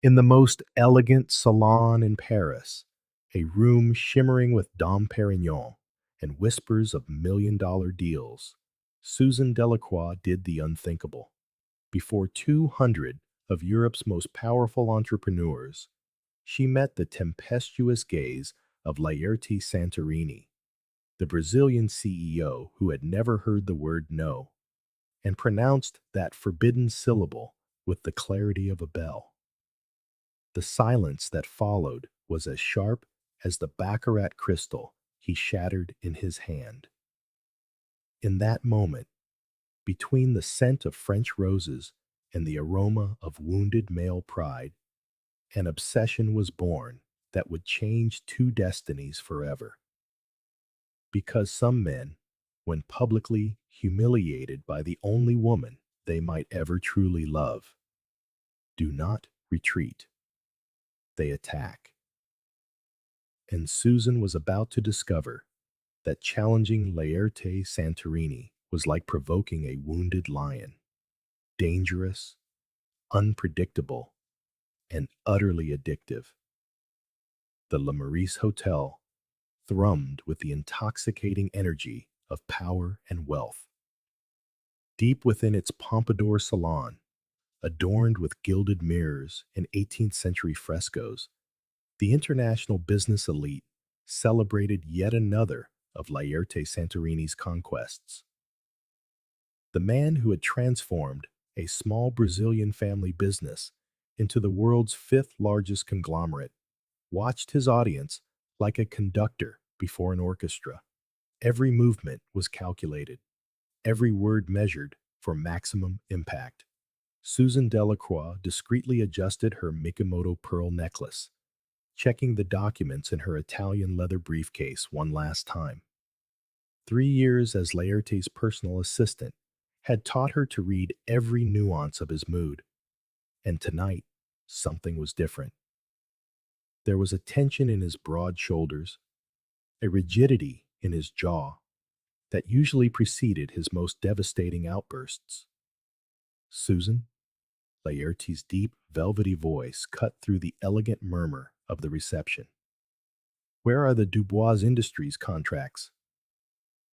In the most elegant salon in Paris, a room shimmering with Dom Perignon and whispers of million-dollar deals, Susan Delacroix did the unthinkable. Before 200 of Europe's most powerful entrepreneurs, she met the tempestuous gaze of Laerte Santorini, the Brazilian CEO who had never heard the word no, and pronounced that forbidden syllable with the clarity of a bell. The silence that followed was as sharp as the baccarat crystal he shattered in his hand. In that moment, between the scent of French roses and the aroma of wounded male pride, an obsession was born that would change two destinies forever. Because some men, when publicly humiliated by the only woman they might ever truly love, do not retreat, they attack. And Susan was about to discover that challenging Laerte Santorini was like provoking a wounded lion, dangerous, unpredictable, and utterly addictive. The Le Maurice Hotel thrummed with the intoxicating energy of power and wealth. Deep within its Pompadour salon, adorned with gilded mirrors and 18th century frescoes, the international business elite celebrated yet another of Laerte Santorini's conquests. The man who had transformed a small Brazilian family business into the world's fifth largest conglomerate watched his audience like a conductor before an orchestra. Every movement was calculated, every word measured for maximum impact. Susan Delacroix discreetly adjusted her Mikimoto pearl necklace, checking the documents in her Italian leather briefcase one last time. 3 years as Laerte's personal assistant had taught her to read every nuance of his mood, and tonight, something was different. There was a tension in his broad shoulders, a rigidity in his jaw that usually preceded his most devastating outbursts. Susan, Laerte's deep, velvety voice cut through the elegant murmur of the reception. Where are the Dubois Industries contracts?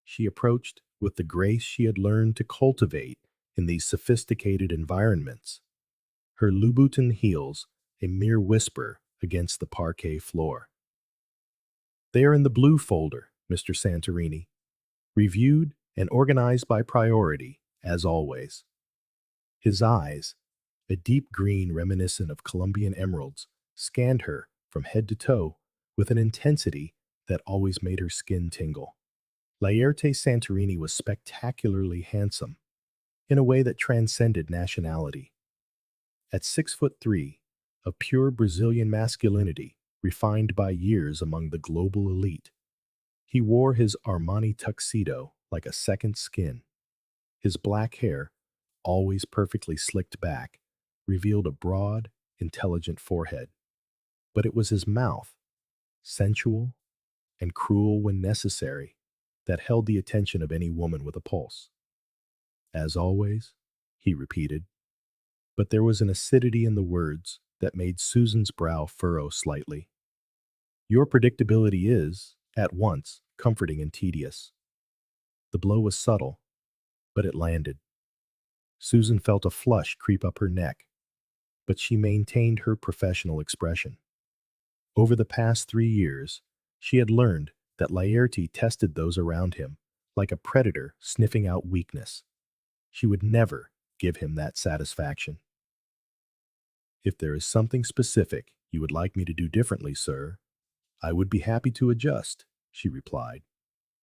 She approached with the grace she had learned to cultivate in these sophisticated environments, her Louboutin heels a mere whisper against the parquet floor. They are in the blue folder, Mr. Santorini, reviewed and organized by priority, as always. His eyes, a deep green reminiscent of Colombian emeralds, scanned her from head to toe with an intensity that always made her skin tingle. Laerte Santorini was spectacularly handsome, in a way that transcended nationality. At 6'3", of pure Brazilian masculinity, refined by years among the global elite, he wore his Armani tuxedo like a second skin. His black hair, always perfectly slicked back, revealed a broad, intelligent forehead. But it was his mouth, sensual and cruel when necessary, that held the attention of any woman with a pulse. As always, he repeated, but there was an acidity in the words that made Susan's brow furrow slightly. Your predictability is, at once, comforting and tedious. The blow was subtle, but it landed. Susan felt a flush creep up her neck, but she maintained her professional expression. Over the past 3 years, she had learned that Laerte tested those around him like a predator sniffing out weakness. She would never give him that satisfaction. If there is something specific you would like me to do differently, sir, I would be happy to adjust, she replied,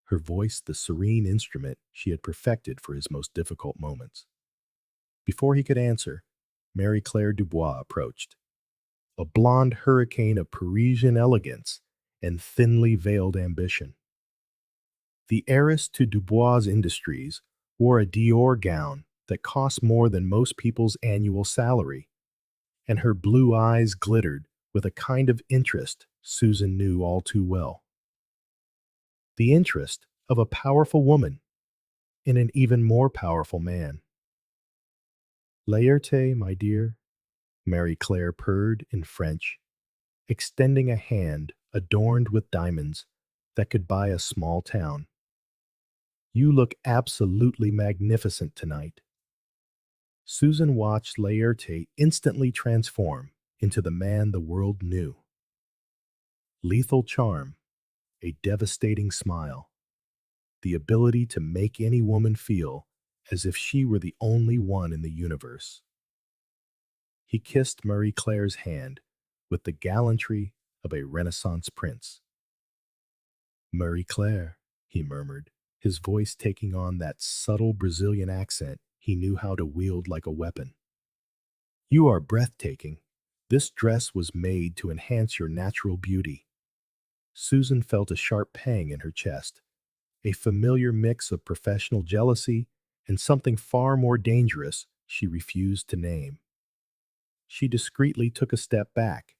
her voice the serene instrument she had perfected for his most difficult moments. Before he could answer, Marie Claire Dubois approached, a blonde hurricane of Parisian elegance and thinly veiled ambition. The heiress to Dubois Industries wore a Dior gown that cost more than most people's annual salary, and her blue eyes glittered with a kind of interest Susan knew all too well. The interest of a powerful woman in an even more powerful man. Laerte, my dear, Marie Claire purred in French, extending a hand adorned with diamonds that could buy a small town. You look absolutely magnificent tonight. Susan watched Laerte instantly transform into the man the world knew. Lethal charm, a devastating smile, the ability to make any woman feel as if she were the only one in the universe. He kissed Marie Claire's hand with the gallantry of a Renaissance prince. Marie Claire, he murmured, his voice taking on that subtle Brazilian accent he knew how to wield like a weapon. You are breathtaking. This dress was made to enhance your natural beauty. Susan felt a sharp pang in her chest, a familiar mix of professional jealousy and something far more dangerous she refused to name. She discreetly took a step back,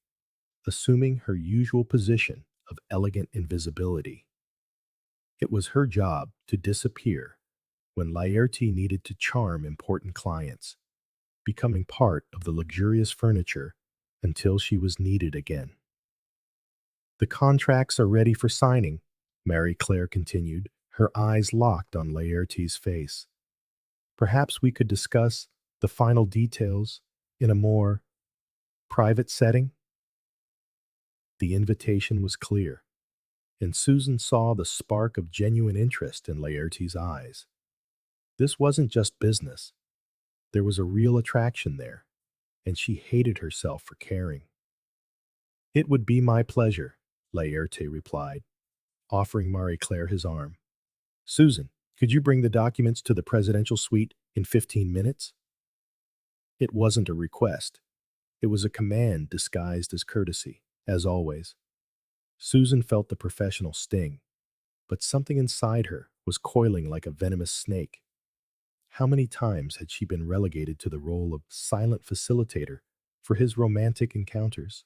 assuming her usual position of elegant invisibility. It was her job to disappear when Laerte needed to charm important clients, becoming part of the luxurious furniture until she was needed again. The contracts are ready for signing, Marie Claire continued, her eyes locked on Laerte's face. Perhaps we could discuss the final details in a more private setting? The invitation was clear, and Susan saw the spark of genuine interest in Laerte's eyes. This wasn't just business. There was a real attraction there, and she hated herself for caring. It would be my pleasure, Laerte replied, offering Marie Claire his arm. Susan, could you bring the documents to the presidential suite in 15 minutes? It wasn't a request. It was a command disguised as courtesy, as always. Susan felt the professional sting, but something inside her was coiling like a venomous snake. How many times had she been relegated to the role of silent facilitator for his romantic encounters?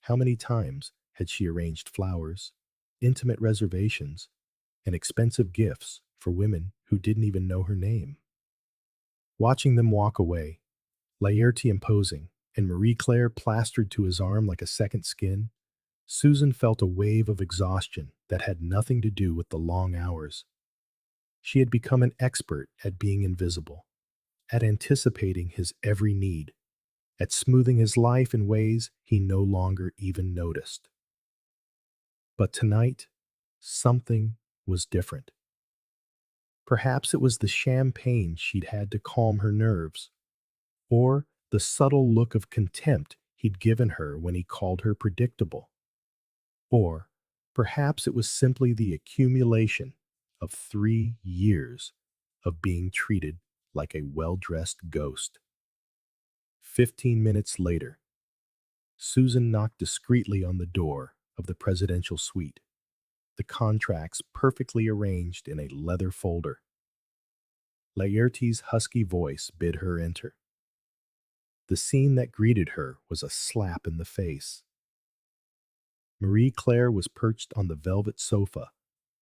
How many times had she arranged flowers, intimate reservations, and expensive gifts for women who didn't even know her name? Watching them walk away, Laerte imposing and Marie Claire plastered to his arm like a second skin, Susan felt a wave of exhaustion that had nothing to do with the long hours. She had become an expert at being invisible, at anticipating his every need, at smoothing his life in ways he no longer even noticed. But tonight, something was different. Perhaps it was the champagne she'd had to calm her nerves, or the subtle look of contempt he'd given her when he called her predictable. Or perhaps it was simply the accumulation of 3 years of being treated like a well-dressed ghost. 15 minutes later, Susan knocked discreetly on the door of the presidential suite, the contracts perfectly arranged in a leather folder. Laerte's husky voice bid her enter. The scene that greeted her was a slap in the face. Marie Claire was perched on the velvet sofa,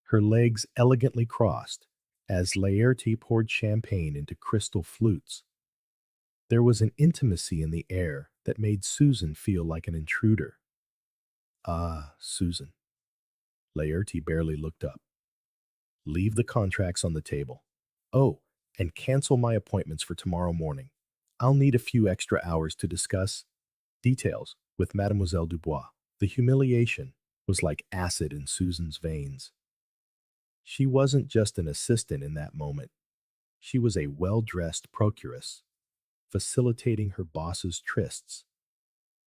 her legs elegantly crossed, as Laerte poured champagne into crystal flutes. There was an intimacy in the air that made Susan feel like an intruder. Ah, Susan. Laerte barely looked up. Leave the contracts on the table. Oh, and cancel my appointments for tomorrow morning. I'll need a few extra hours to discuss details with Mademoiselle Dubois. The humiliation was like acid in Susan's veins. She wasn't just an assistant in that moment. She was a well-dressed procuress, facilitating her boss's trysts,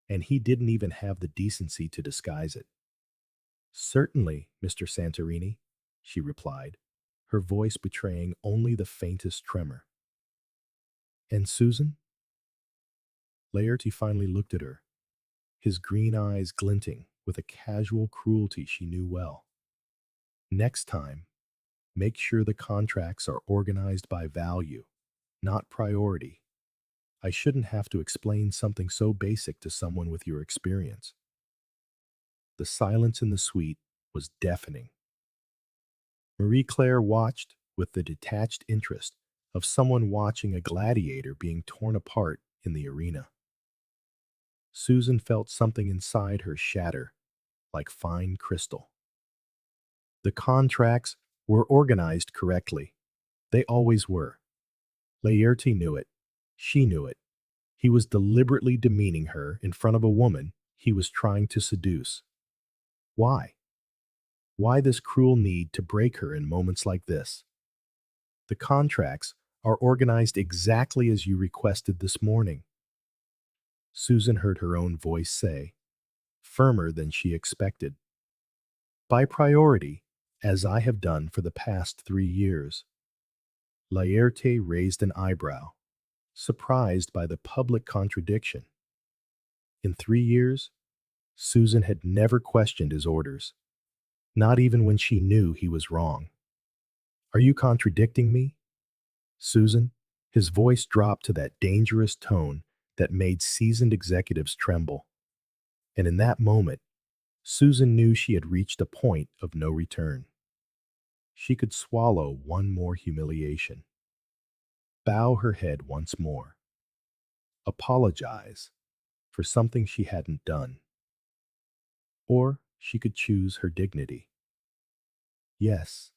and he didn't even have the decency to disguise it. Certainly, Mr. Santorini, she replied, her voice betraying only the faintest tremor. And Susan? Laerte finally looked at her, his green eyes glinting with a casual cruelty she knew well. Next time, make sure the contracts are organized by value, not priority. I shouldn't have to explain something so basic to someone with your experience. The silence in the suite was deafening. Marie Claire watched with the detached interest of someone watching a gladiator being torn apart in the arena. Susan felt something inside her shatter, like fine crystal. The contracts were organized correctly. They always were. Laerte knew it. She knew it. He was deliberately demeaning her in front of a woman he was trying to seduce. Why? Why this cruel need to break her in moments like this? The contracts are organized exactly as you requested this morning. Susan heard her own voice say, firmer than she expected. By priority, as I have done for the past 3 years. Laerte raised an eyebrow, surprised by the public contradiction. In 3 years, Susan had never questioned his orders, not even when she knew he was wrong. Are you contradicting me, Susan? His voice dropped to that dangerous tone that made seasoned executives tremble. And in that moment, Susan knew she had reached a point of no return. She could swallow one more humiliation, bow her head once more, apologize for something she hadn't done, or she could choose her dignity. Yes,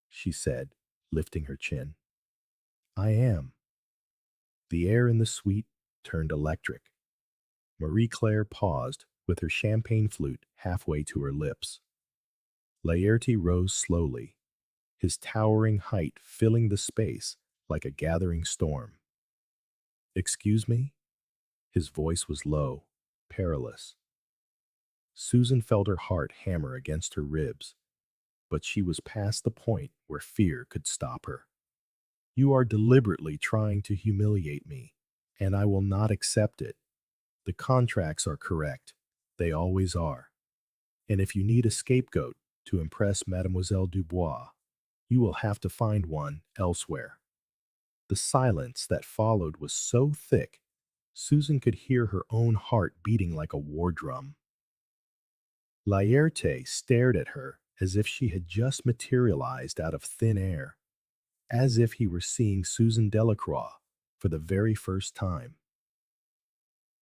she said, lifting her chin. I am. The air in the suite turned electric. Marie Claire paused with her champagne flute halfway to her lips. Laerte rose slowly, his towering height filling the space like a gathering storm. Excuse me? His voice was low, perilous. Susan felt her heart hammer against her ribs, but she was past the point where fear could stop her. You are deliberately trying to humiliate me, and I will not accept it. The contracts are correct. They always are. And if you need a scapegoat to impress Mademoiselle Dubois, you will have to find one elsewhere. The silence that followed was so thick, Susan could hear her own heart beating like a war drum. Laerte stared at her as if she had just materialized out of thin air, as if he were seeing Susan Delacroix for the very first time.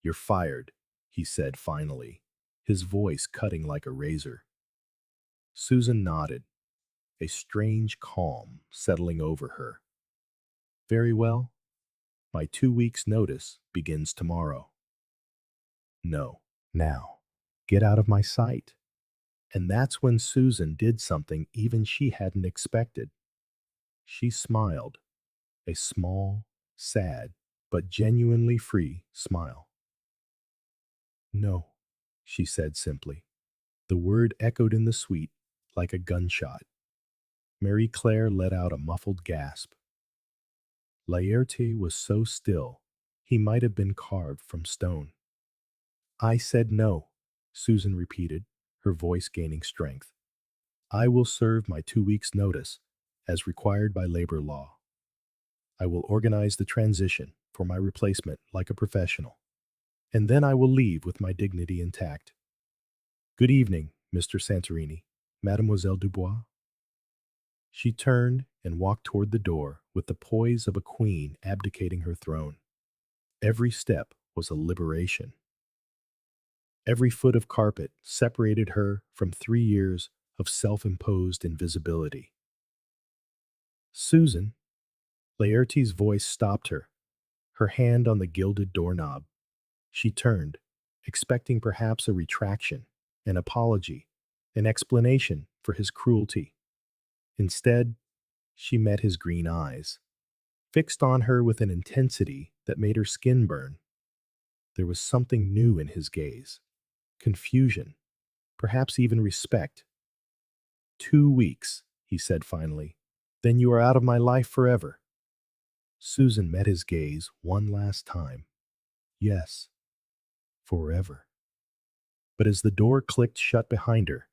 You're fired, he said finally, his voice cutting like a razor. Susan nodded, a strange calm settling over her. Very well. My 2 weeks' notice begins tomorrow. No, now. Get out of my sight. And that's when Susan did something even she hadn't expected. She smiled, a small, sad, but genuinely free smile. No, she said simply. The word echoed in the suite like a gunshot. Marie Claire let out a muffled gasp. Laerte was so still, he might have been carved from stone. I said no, Susan repeated, her voice gaining strength. I will serve my 2 weeks' notice, as required by labor law. I will organize the transition for my replacement like a professional, and then I will leave with my dignity intact. Good evening, Mr. Santorini, Mademoiselle Dubois. She turned and walked toward the door with the poise of a queen abdicating her throne. Every step was a liberation. Every foot of carpet separated her from 3 years of self-imposed invisibility. Susan, Laerte's voice stopped her, her hand on the gilded doorknob. She turned, expecting perhaps a retraction, an apology, an explanation for his cruelty. Instead, she met his green eyes, fixed on her with an intensity that made her skin burn. There was something new in his gaze, confusion, perhaps even respect. 2 weeks, he said finally. Then you are out of my life forever. Susan met his gaze one last time. Yes, forever. But as the door clicked shut behind her,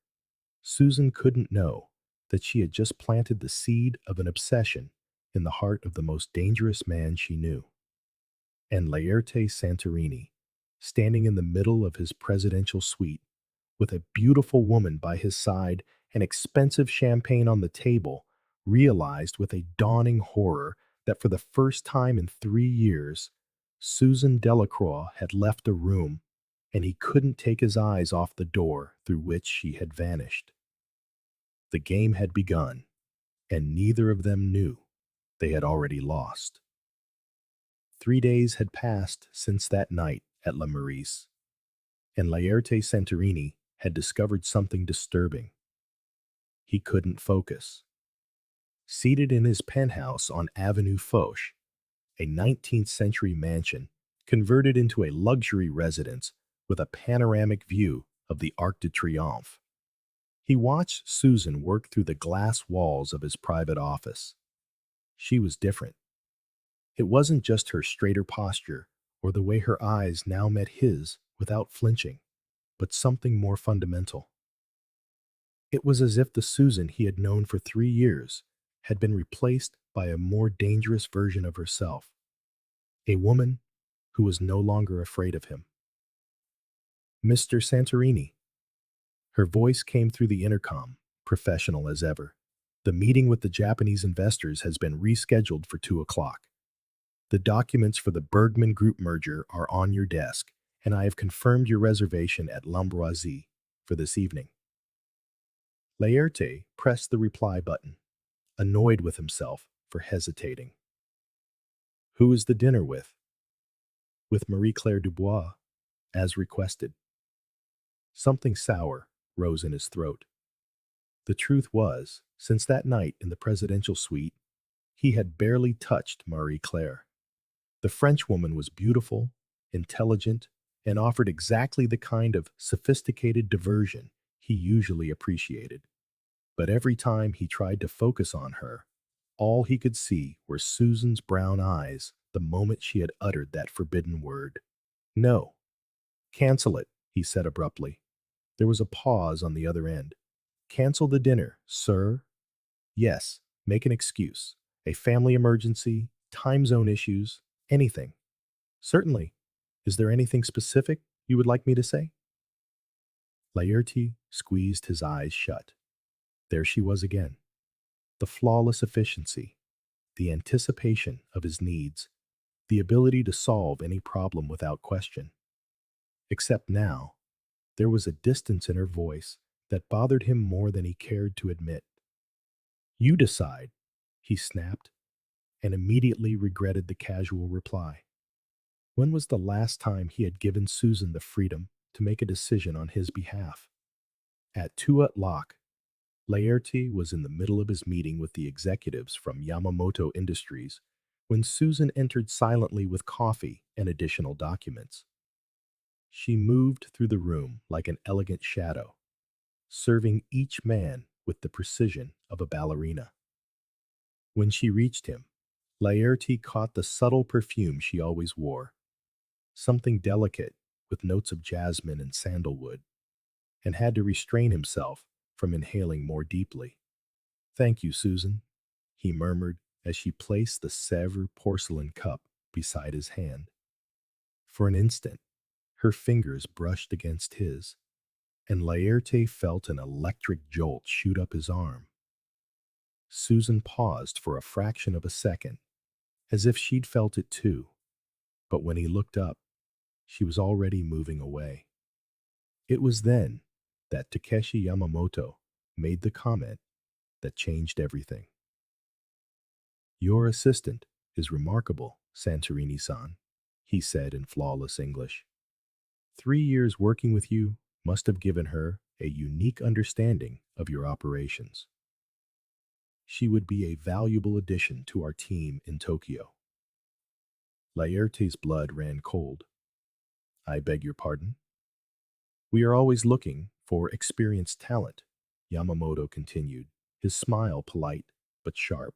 Susan couldn't know that she had just planted the seed of an obsession in the heart of the most dangerous man she knew. And Laerte Santorini, standing in the middle of his presidential suite, with a beautiful woman by his side and expensive champagne on the table, realized with a dawning horror that for the first time in 3 years, Susan Delacroix had left the room, and he couldn't take his eyes off the door through which she had vanished. The game had begun, and neither of them knew they had already lost. 3 days had passed since that night at La Maurice, and Laerte Santorini had discovered something disturbing. He couldn't focus. Seated in his penthouse on Avenue Foch, a 19th century mansion converted into a luxury residence with a panoramic view of the Arc de Triomphe, he watched Susan work through the glass walls of his private office. She was different. It wasn't just her straighter posture or the way her eyes now met his without flinching, but something more fundamental. It was as if the Susan he had known for 3 years had been replaced by a more dangerous version of herself, a woman who was no longer afraid of him. Mr. Santorini. Her voice came through the intercom, professional as ever. The meeting with the Japanese investors has been rescheduled for 2 o'clock. The documents for the Bergman Group merger are on your desk, and I have confirmed your reservation at L'Ambroisie for this evening. Laerte pressed the reply button, annoyed with himself for hesitating. Who is the dinner with? With Marie-Claire Dubois, as requested. Something sour rose in his throat. The truth was, since that night in the presidential suite, he had barely touched Marie-Claire. The Frenchwoman was beautiful, intelligent, and offered exactly the kind of sophisticated diversion he usually appreciated. But every time he tried to focus on her, all he could see were Susan's brown eyes the moment she had uttered that forbidden word. No. Cancel it, he said abruptly. There was a pause on the other end. Cancel the dinner, sir? Yes, make an excuse. A family emergency, time zone issues, anything. Certainly. Is there anything specific you would like me to say? Laerte squeezed his eyes shut. There she was again. The flawless efficiency, the anticipation of his needs, the ability to solve any problem without question. Except now, there was a distance in her voice that bothered him more than he cared to admit. You decide, he snapped, and immediately regretted the casual reply. When was the last time he had given Susan the freedom to make a decision on his behalf? At 2 o'clock, Laerte was in the middle of his meeting with the executives from Yamamoto Industries when Susan entered silently with coffee and additional documents. She moved through the room like an elegant shadow, serving each man with the precision of a ballerina. When she reached him, Laerte caught the subtle perfume she always wore, something delicate with notes of jasmine and sandalwood, and had to restrain himself from inhaling more deeply. Thank you, Susan, he murmured as she placed the Sèvres porcelain cup beside his hand. For an instant, her fingers brushed against his, and Laerte felt an electric jolt shoot up his arm. Susan paused for a fraction of a second, as if she'd felt it too, but when he looked up, she was already moving away. It was then that Takeshi Yamamoto made the comment that changed everything. Your assistant is remarkable, Santorini-san, he said in flawless English. 3 years working with you must have given her a unique understanding of your operations. She would be a valuable addition to our team in Tokyo. Laerte's blood ran cold. I beg your pardon? We are always looking for experienced talent, Yamamoto continued, his smile polite but sharp.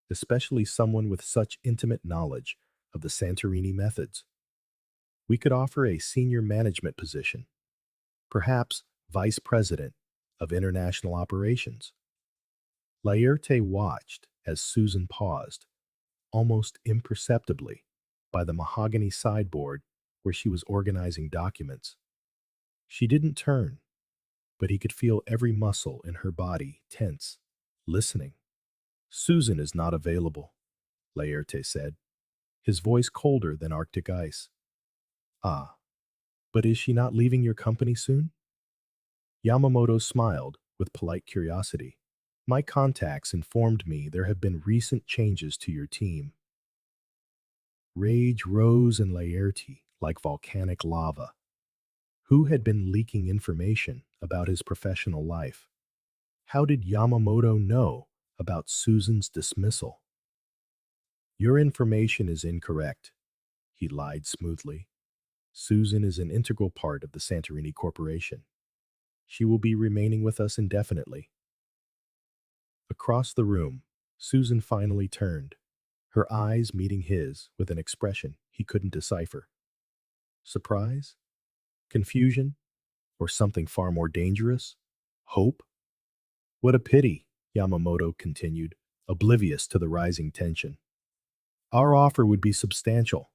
Especially someone with such intimate knowledge of the Santorini methods. We could offer a senior management position, perhaps vice president of international operations. Laerte watched as Susan paused, almost imperceptibly, by the mahogany sideboard where she was organizing documents. She didn't turn, but he could feel every muscle in her body tense, listening. Susan is not available, Laerte said, his voice colder than Arctic ice. Ah, But is she not leaving your company soon? Yamamoto smiled with polite curiosity. My contacts informed me there have been recent changes to your team. Rage rose in Laerte like volcanic lava. Who had been leaking information about his professional life? How did Yamamoto know about Susan's dismissal? Your information is incorrect, he lied smoothly. Susan is an integral part of the Santorini Corporation. She will be remaining with us indefinitely. Across the room, Susan finally turned, her eyes meeting his with an expression he couldn't decipher. Surprise? Confusion? Or something far more dangerous? Hope? What a pity, Yamamoto continued, oblivious to the rising tension. Our offer would be substantial,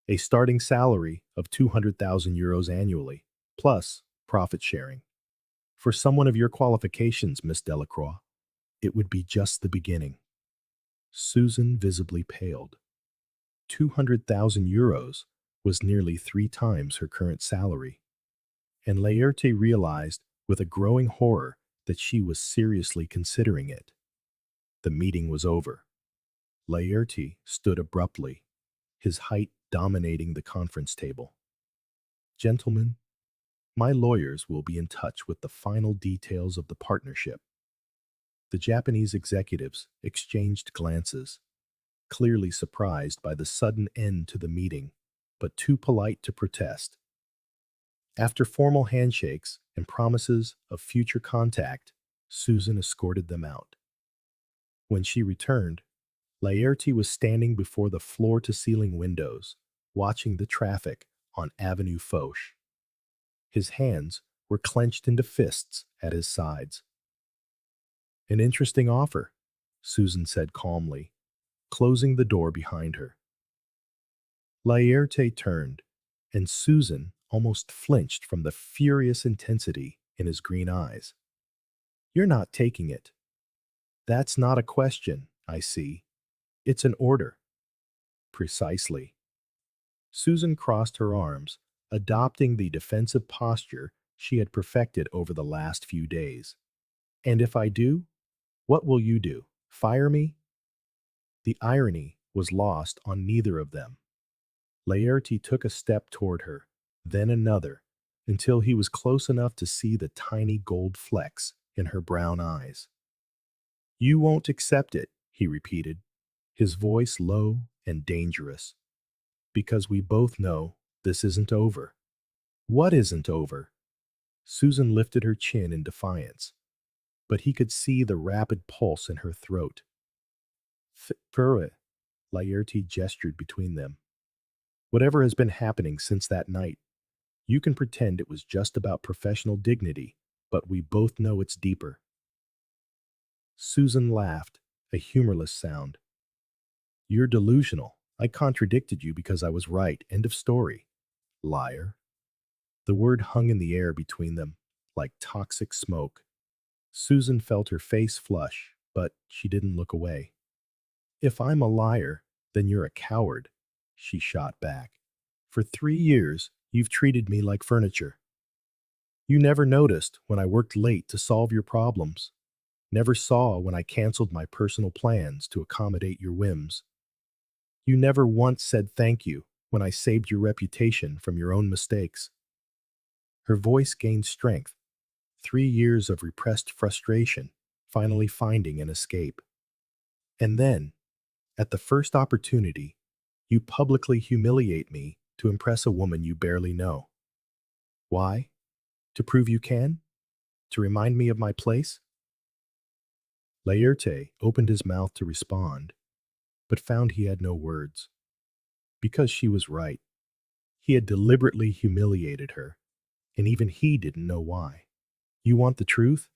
a starting salary of 200,000 euros annually, plus profit sharing. For someone of your qualifications, Miss Delacroix, it would be just the beginning. Susan visibly paled. 200,000 euros was nearly 3 times her current salary, and Laerte realized with a growing horror that she was seriously considering it. The meeting was over. Laerte stood abruptly, his height dominating the conference table. Gentlemen, my lawyers will be in touch with the final details of the partnership. The Japanese executives exchanged glances, clearly surprised by the sudden end to the meeting, but too polite to protest. After formal handshakes and promises of future contact, Susan escorted them out. When she returned, Laerte was standing before the floor-to-ceiling windows, watching the traffic on Avenue Foch. His hands were clenched into fists at his sides. An interesting offer, Susan said calmly, closing the door behind her. Laerte turned, and Susan almost flinched from the furious intensity in his green eyes. You're not taking it. That's not a question, I see. It's an order. Precisely. Susan crossed her arms, adopting the defensive posture she had perfected over the last few days. And if I do, what will you do? Fire me? The irony was lost on neither of them. Laerte took a step toward her, then another, until he was close enough to see the tiny gold flecks in her brown eyes. You won't accept it, he repeated, his voice low and dangerous. Because we both know this isn't over. What isn't over? Susan lifted her chin in defiance, but he could see the rapid pulse in her throat. Fure, Laerte gestured between them. Whatever has been happening since that night, you can pretend it was just about professional dignity, but we both know it's deeper. Susan laughed, a humorless sound. You're delusional. I contradicted you because I was right. End of story. Liar. The word hung in the air between them, like toxic smoke. Susan felt her face flush, but she didn't look away. If I'm a liar, then you're a coward, she shot back. For 3 years, you've treated me like furniture. You never noticed when I worked late to solve your problems. Never saw when I canceled my personal plans to accommodate your whims. You never once said thank you when I saved your reputation from your own mistakes. Her voice gained strength, 3 years of repressed frustration finally finding an escape. And then, at the first opportunity, you publicly humiliate me to impress a woman you barely know. Why? To prove you can? To remind me of my place? Laerte opened his mouth to respond, but found he had no words. Because she was right. He had deliberately humiliated her, and even he didn't know why. You want the truth?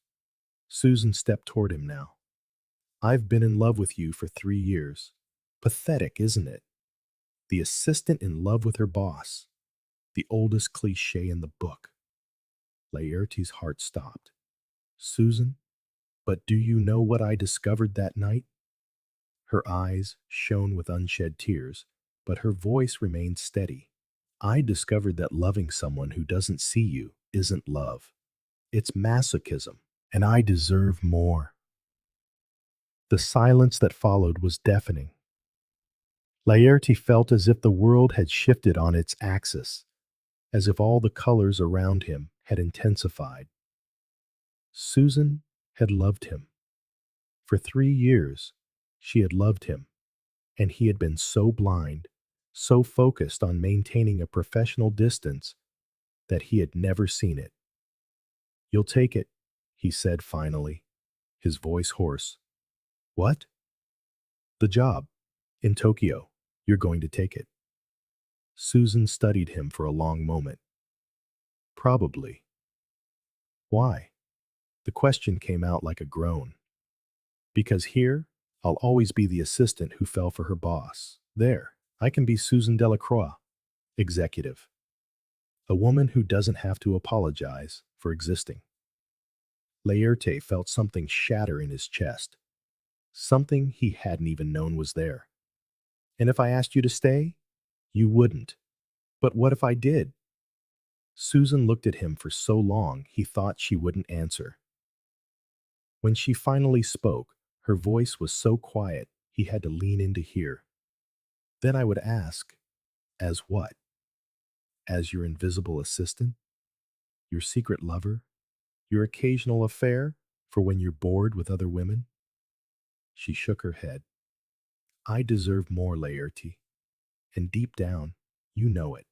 Susan stepped toward him now. I've been in love with you for 3 years. Pathetic, isn't it? The assistant in love with her boss. The oldest cliche in the book. Laerte's heart stopped. Susan, but do you know what I discovered that night? Her eyes shone with unshed tears, but her voice remained steady. I discovered that loving someone who doesn't see you isn't love. It's masochism, and I deserve more. The silence that followed was deafening. Laerte felt as if the world had shifted on its axis, as if all the colors around him had intensified. Susan had loved him. For 3 years, she had loved him, and he had been so blind, so focused on maintaining a professional distance that he had never seen it. "You'll take it," he said finally, his voice hoarse. "What?" "The job. In Tokyo. You're going to take it." Susan studied him for a long moment. "Probably." "Why?" The question came out like a groan. "Because here, I'll always be the assistant who fell for her boss. There, I can be Susan Delacroix, executive. A woman who doesn't have to apologize for existing." Laerte felt something shatter in his chest, something he hadn't even known was there. "And if I asked you to stay, you wouldn't. But what if I did?" Susan looked at him for so long he thought she wouldn't answer. When she finally spoke, her voice was so quiet he had to lean in to hear. "Then I would ask, as what? As your invisible assistant? Your secret lover? Your occasional affair for when you're bored with other women?" She shook her head. "I deserve more, Laerte. And deep down, you know it."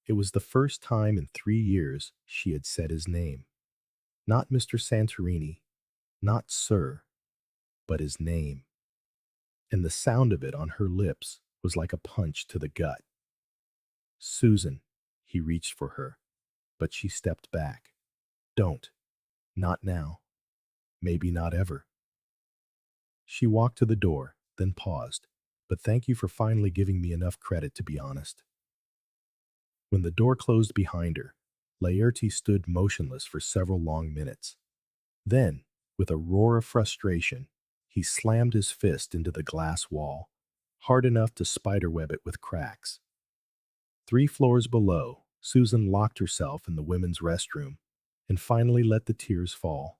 It was the first time in 3 years she had said his name. Not Mr. Santorini, not Sir, but his name. And the sound of it on her lips was like a punch to the gut. "Susan," he reached for her, but she stepped back. "Don't. Not now. Maybe not ever." She walked to the door, then paused. "But thank you for finally giving me enough credit to be honest." When the door closed behind her, Laerte stood motionless for several long minutes. Then, with a roar of frustration, he slammed his fist into the glass wall, hard enough to spiderweb it with cracks. 3 floors below, Susan locked herself in the women's restroom and finally let the tears fall.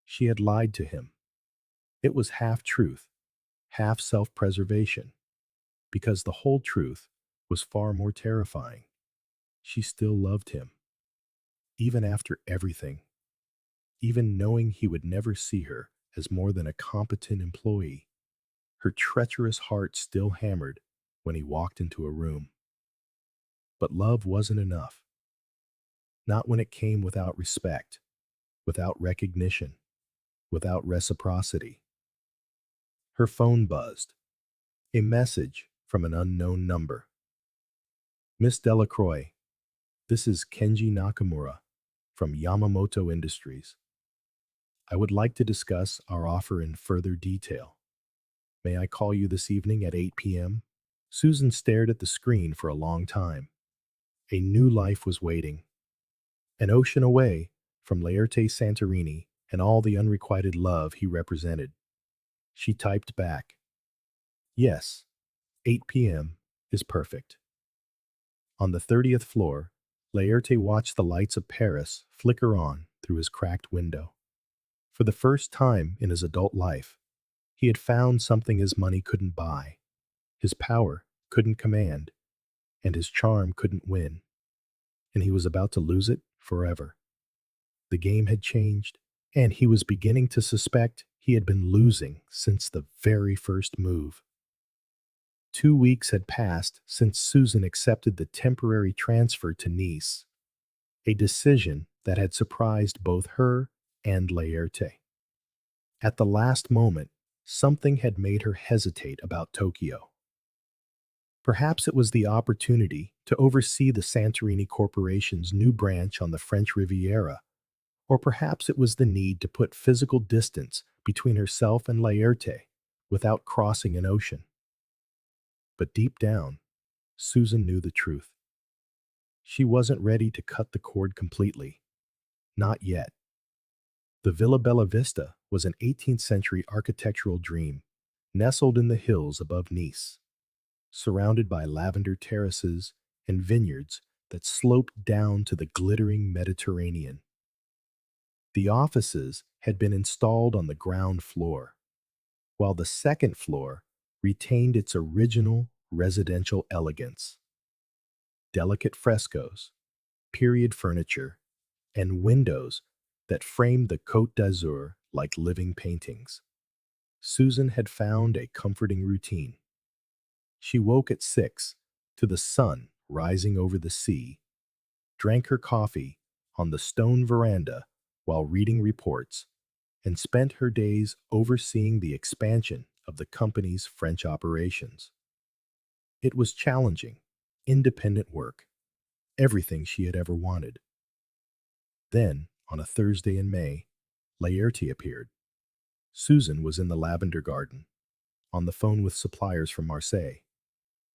She had lied to him. It was half truth, half self-preservation, because the whole truth was far more terrifying. She still loved him, even after everything, even knowing he would never see her as more than a competent employee. Her treacherous heart still hammered when he walked into a room. But love wasn't enough. Not when it came without respect, without recognition, without reciprocity. Her phone buzzed. A message from an unknown number. "Miss Delacroix, this is Kenji Nakamura from Yamamoto Industries. I would like to discuss our offer in further detail. May I call you this evening at 8 p.m.? Susan stared at the screen for a long time. A new life was waiting. An ocean away from Laerte Santorini and all the unrequited love he represented. She typed back, "Yes, 8 p.m. is perfect." On the 30th floor, Laerte watched the lights of Paris flicker on through his cracked window. For the first time in his adult life, he had found something his money couldn't buy, his power couldn't command, and his charm couldn't win. And he was about to lose it forever. The game had changed, and he was beginning to suspect he had been losing since the very first move. 2 weeks had passed since Susan accepted the temporary transfer to Nice, a decision that had surprised both her and Laerte. At the last moment, something had made her hesitate about Tokyo. Perhaps it was the opportunity to oversee the Santorini Corporation's new branch on the French Riviera, or perhaps it was the need to put physical distance between herself and Laerte without crossing an ocean. But deep down, Susan knew the truth. She wasn't ready to cut the cord completely. Not yet. The Villa Bella Vista was an 18th century architectural dream, nestled in the hills above Nice. surrounded by lavender terraces and vineyards that sloped down to the glittering Mediterranean. The offices had been installed on the ground floor, while the second floor retained its original residential elegance. Delicate frescoes, period furniture, and windows that framed the Côte d'Azur like living paintings. Susan had found a comforting routine. She woke at 6 to the sun rising over the sea, drank her coffee on the stone veranda while reading reports, and spent her days overseeing the expansion of the company's French operations. It was challenging, independent work, everything she had ever wanted. Then, on a Thursday in May, Laerte appeared. Susan was in the lavender garden, on the phone with suppliers from Marseille,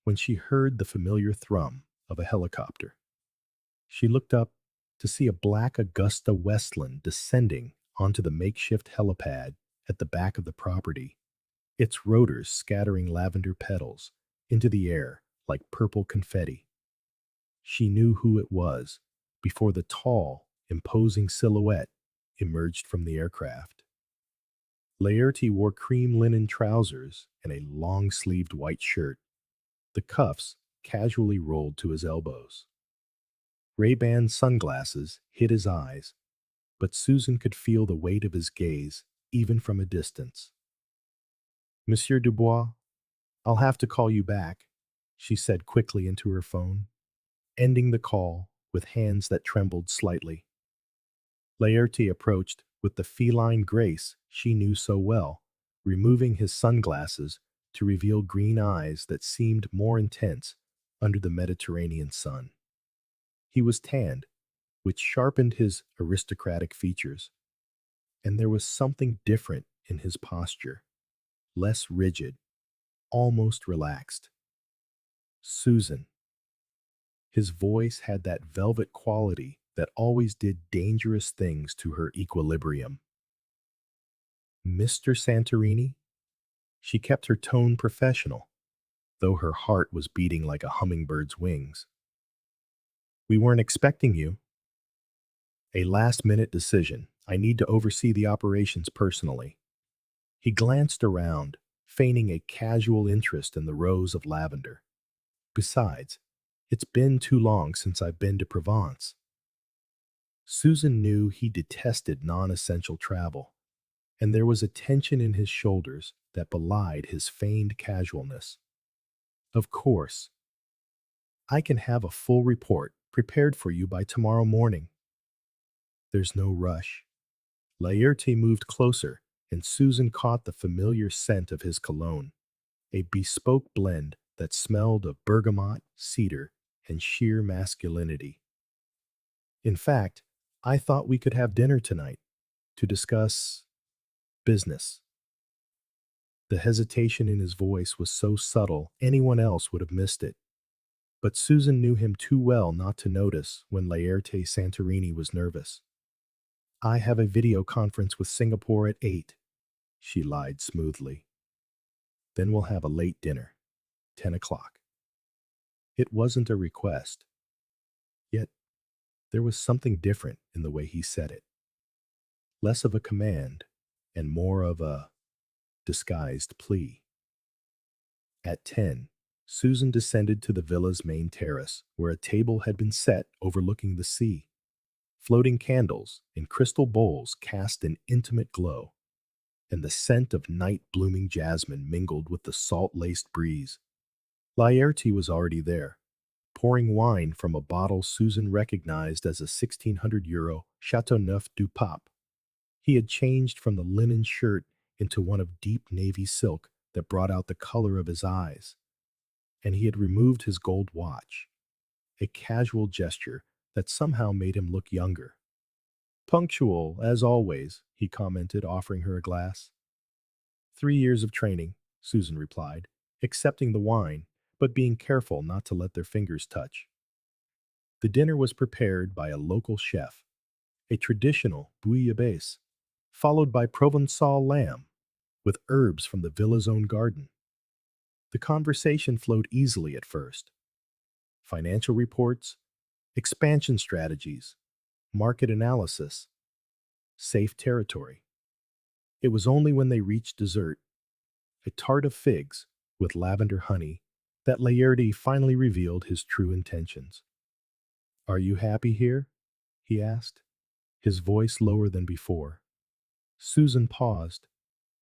when she heard the familiar thrum of a helicopter. She looked up to see a black Augusta Westland descending onto the makeshift helipad at the back of the property, its rotors scattering lavender petals into the air like purple confetti. She knew who it was before the tall, imposing silhouette emerged from the aircraft. Laerte wore cream linen trousers and a long-sleeved white shirt, the cuffs casually rolled to his elbows. Ray-Ban sunglasses hid his eyes, but Susan could feel the weight of his gaze even from a distance. Monsieur Dubois, I'll have to call you back, she said quickly into her phone, ending the call with hands that trembled slightly. Laerte approached with the feline grace she knew so well, removing his sunglasses to reveal green eyes that seemed more intense under the Mediterranean sun. He was tanned, which sharpened his aristocratic features, and there was something different in his posture, less rigid, almost relaxed. Susan. His voice had that velvet quality that always did dangerous things to her equilibrium. Mr. Santorini? She kept her tone professional, though her heart was beating like a hummingbird's wings. We weren't expecting you. A last-minute decision. I need to oversee the operations personally. He glanced around, feigning a casual interest in the rows of lavender. Besides, it's been too long since I've been to Provence. Susan knew he detested non-essential travel, and there was a tension in his shoulders that belied his feigned casualness. Of course. I can have a full report prepared for you by tomorrow morning. There's no rush. Laerte moved closer, and Susan caught the familiar scent of his cologne, a bespoke blend that smelled of bergamot, cedar, and sheer masculinity. In fact, I thought we could have dinner tonight to discuss business. The hesitation in his voice was so subtle anyone else would have missed it. But Susan knew him too well not to notice when Laerte Santorini was nervous. I have a video conference with Singapore at 8, she lied smoothly. Then we'll have a late dinner, 10 o'clock. It wasn't a request. Yet, there was something different in the way he said it. Less of a command and more of a disguised plea. At 10, Susan descended to the villa's main terrace, where a table had been set overlooking the sea. Floating candles in crystal bowls cast an intimate glow, and the scent of night-blooming jasmine mingled with the salt-laced breeze. Laerte was already there, pouring wine from a bottle Susan recognized as a 1,600 euro Chateauneuf du Pape. He had changed from the linen shirt into one of deep navy silk that brought out the color of his eyes, and he had removed his gold watch, a casual gesture that somehow made him look younger. Punctual, as always, he commented, offering her a glass. 3 years of training, Susan replied, accepting the wine, but being careful not to let their fingers touch. The dinner was prepared by a local chef, a traditional bouillabaisse, followed by Provençal lamb, with herbs from the villa's own garden. The conversation flowed easily at first. Financial reports, expansion strategies, market analysis, safe territory. It was only when they reached dessert, a tart of figs with lavender honey, that Laerte finally revealed his true intentions. Are you happy here? He asked, his voice lower than before. Susan paused,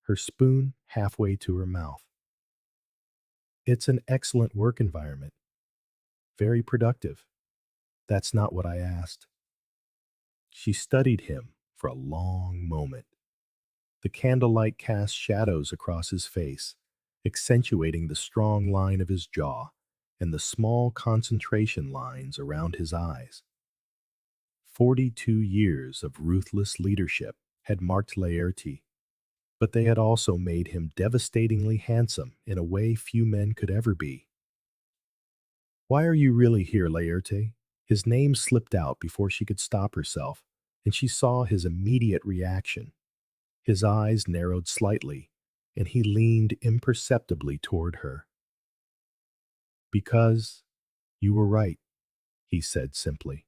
her spoon halfway to her mouth. It's an excellent work environment, very productive. That's not what I asked. She studied him for a long moment. The candlelight cast shadows across his face, accentuating the strong line of his jaw and the small concentration lines around his eyes. 42 years of ruthless leadership had marked Laerte, but they had also made him devastatingly handsome in a way few men could ever be. Why are you really here, Laerte? His name slipped out before she could stop herself, and she saw his immediate reaction. His eyes narrowed slightly, and he leaned imperceptibly toward her. Because you were right, he said simply.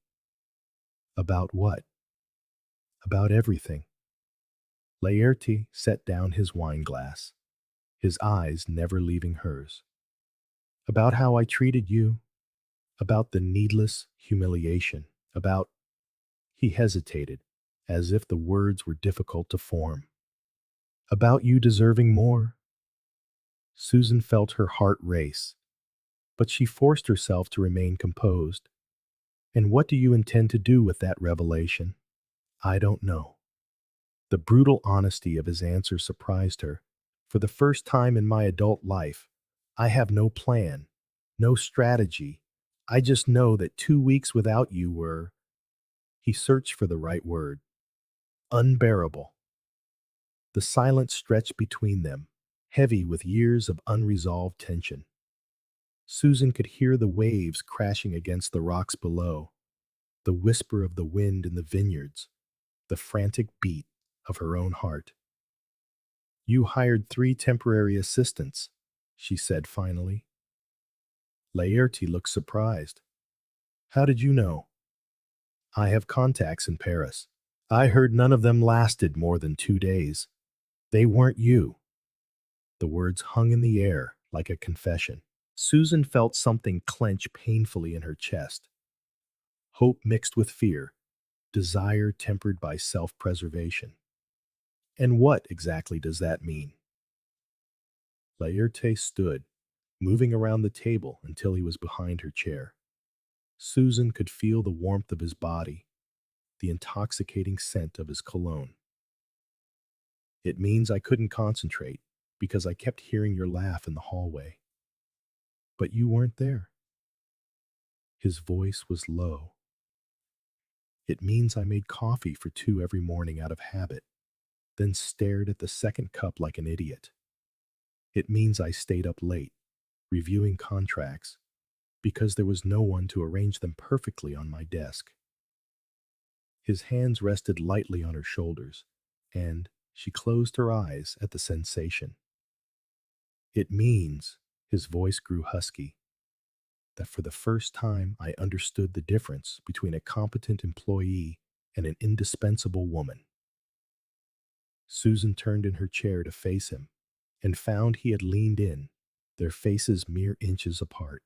About what? About everything. Laerte set down his wine glass, his eyes never leaving hers. About how I treated you, about the needless humiliation, about... He hesitated, as if the words were difficult to form. About you deserving more. Susan felt her heart race, but she forced herself to remain composed. And what do you intend to do with that revelation? I don't know. The brutal honesty of his answer surprised her. For the first time in my adult life, I have no plan, no strategy. I just know that 2 weeks without you were... He searched for the right word. Unbearable. The silence stretched between them, heavy with years of unresolved tension. Susan could hear the waves crashing against the rocks below, the whisper of the wind in the vineyards, the frantic beat of her own heart. You hired 3 temporary assistants, she said finally. Laerte looked surprised. How did you know? I have contacts in Paris. I heard none of them lasted more than 2 days. They weren't you. The words hung in the air like a confession. Susan felt something clench painfully in her chest. Hope mixed with fear, desire tempered by self-preservation. And what exactly does that mean? Laerte stood, moving around the table until he was behind her chair. Susan could feel the warmth of his body, the intoxicating scent of his cologne. It means I couldn't concentrate because I kept hearing your laugh in the hallway. But you weren't there. His voice was low. It means I made coffee for 2 every morning out of habit, then stared at the second cup like an idiot. It means I stayed up late, reviewing contracts, because there was no one to arrange them perfectly on my desk. His hands rested lightly on her shoulders, and she closed her eyes at the sensation. It means, his voice grew husky, that for the first time I understood the difference between a competent employee and an indispensable woman. Susan turned in her chair to face him and found he had leaned in, their faces mere inches apart.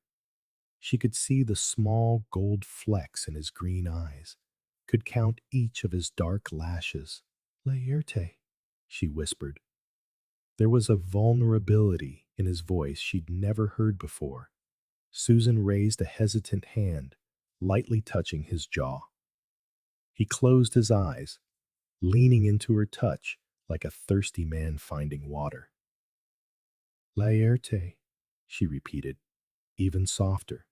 She could see the small gold flecks in his green eyes, could count each of his dark lashes. Laerte, she whispered. There was a vulnerability in his voice she'd never heard before. Susan raised a hesitant hand, lightly touching his jaw. He closed his eyes, leaning into her touch like a thirsty man finding water. Laerte, she repeated, even softer.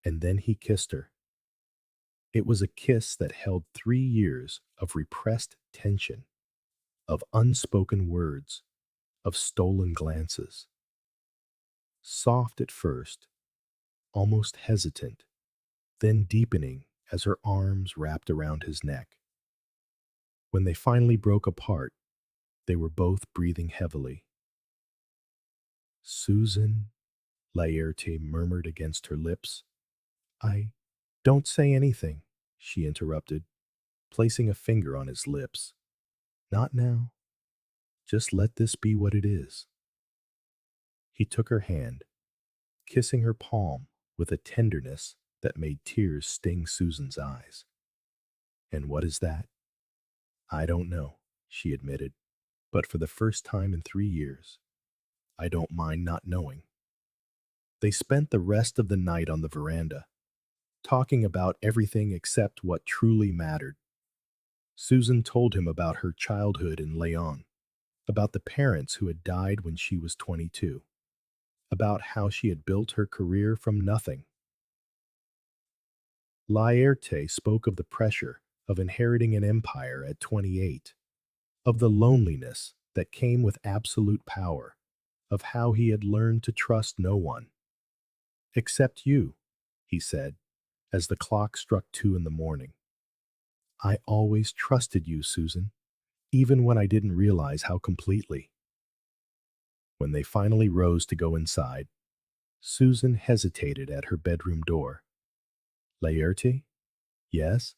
And then he kissed her. It was a kiss that held 3 years of repressed tension, of unspoken words, of stolen glances. Soft at first, almost hesitant, then deepening as her arms wrapped around his neck. When they finally broke apart, they were both breathing heavily. Susan, Laerte murmured against her lips. I don't say anything, she interrupted, placing a finger on his lips. Not now. Just let this be what it is. He took her hand, kissing her palm with a tenderness that made tears sting Susan's eyes. And what is that? I don't know, she admitted, but for the first time in 3 years, I don't mind not knowing. They spent the rest of the night on the veranda, talking about everything except what truly mattered. Susan told him about her childhood in Leon, about the parents who had died when she was 22, about how she had built her career from nothing. Laerte spoke of the pressure of inheriting an empire at 28, of the loneliness that came with absolute power, of how he had learned to trust no one. Except you, he said, as the clock struck 2 in the morning. I always trusted you, Susan, even when I didn't realize how completely. When they finally rose to go inside, Susan hesitated at her bedroom door. Laerte? Yes?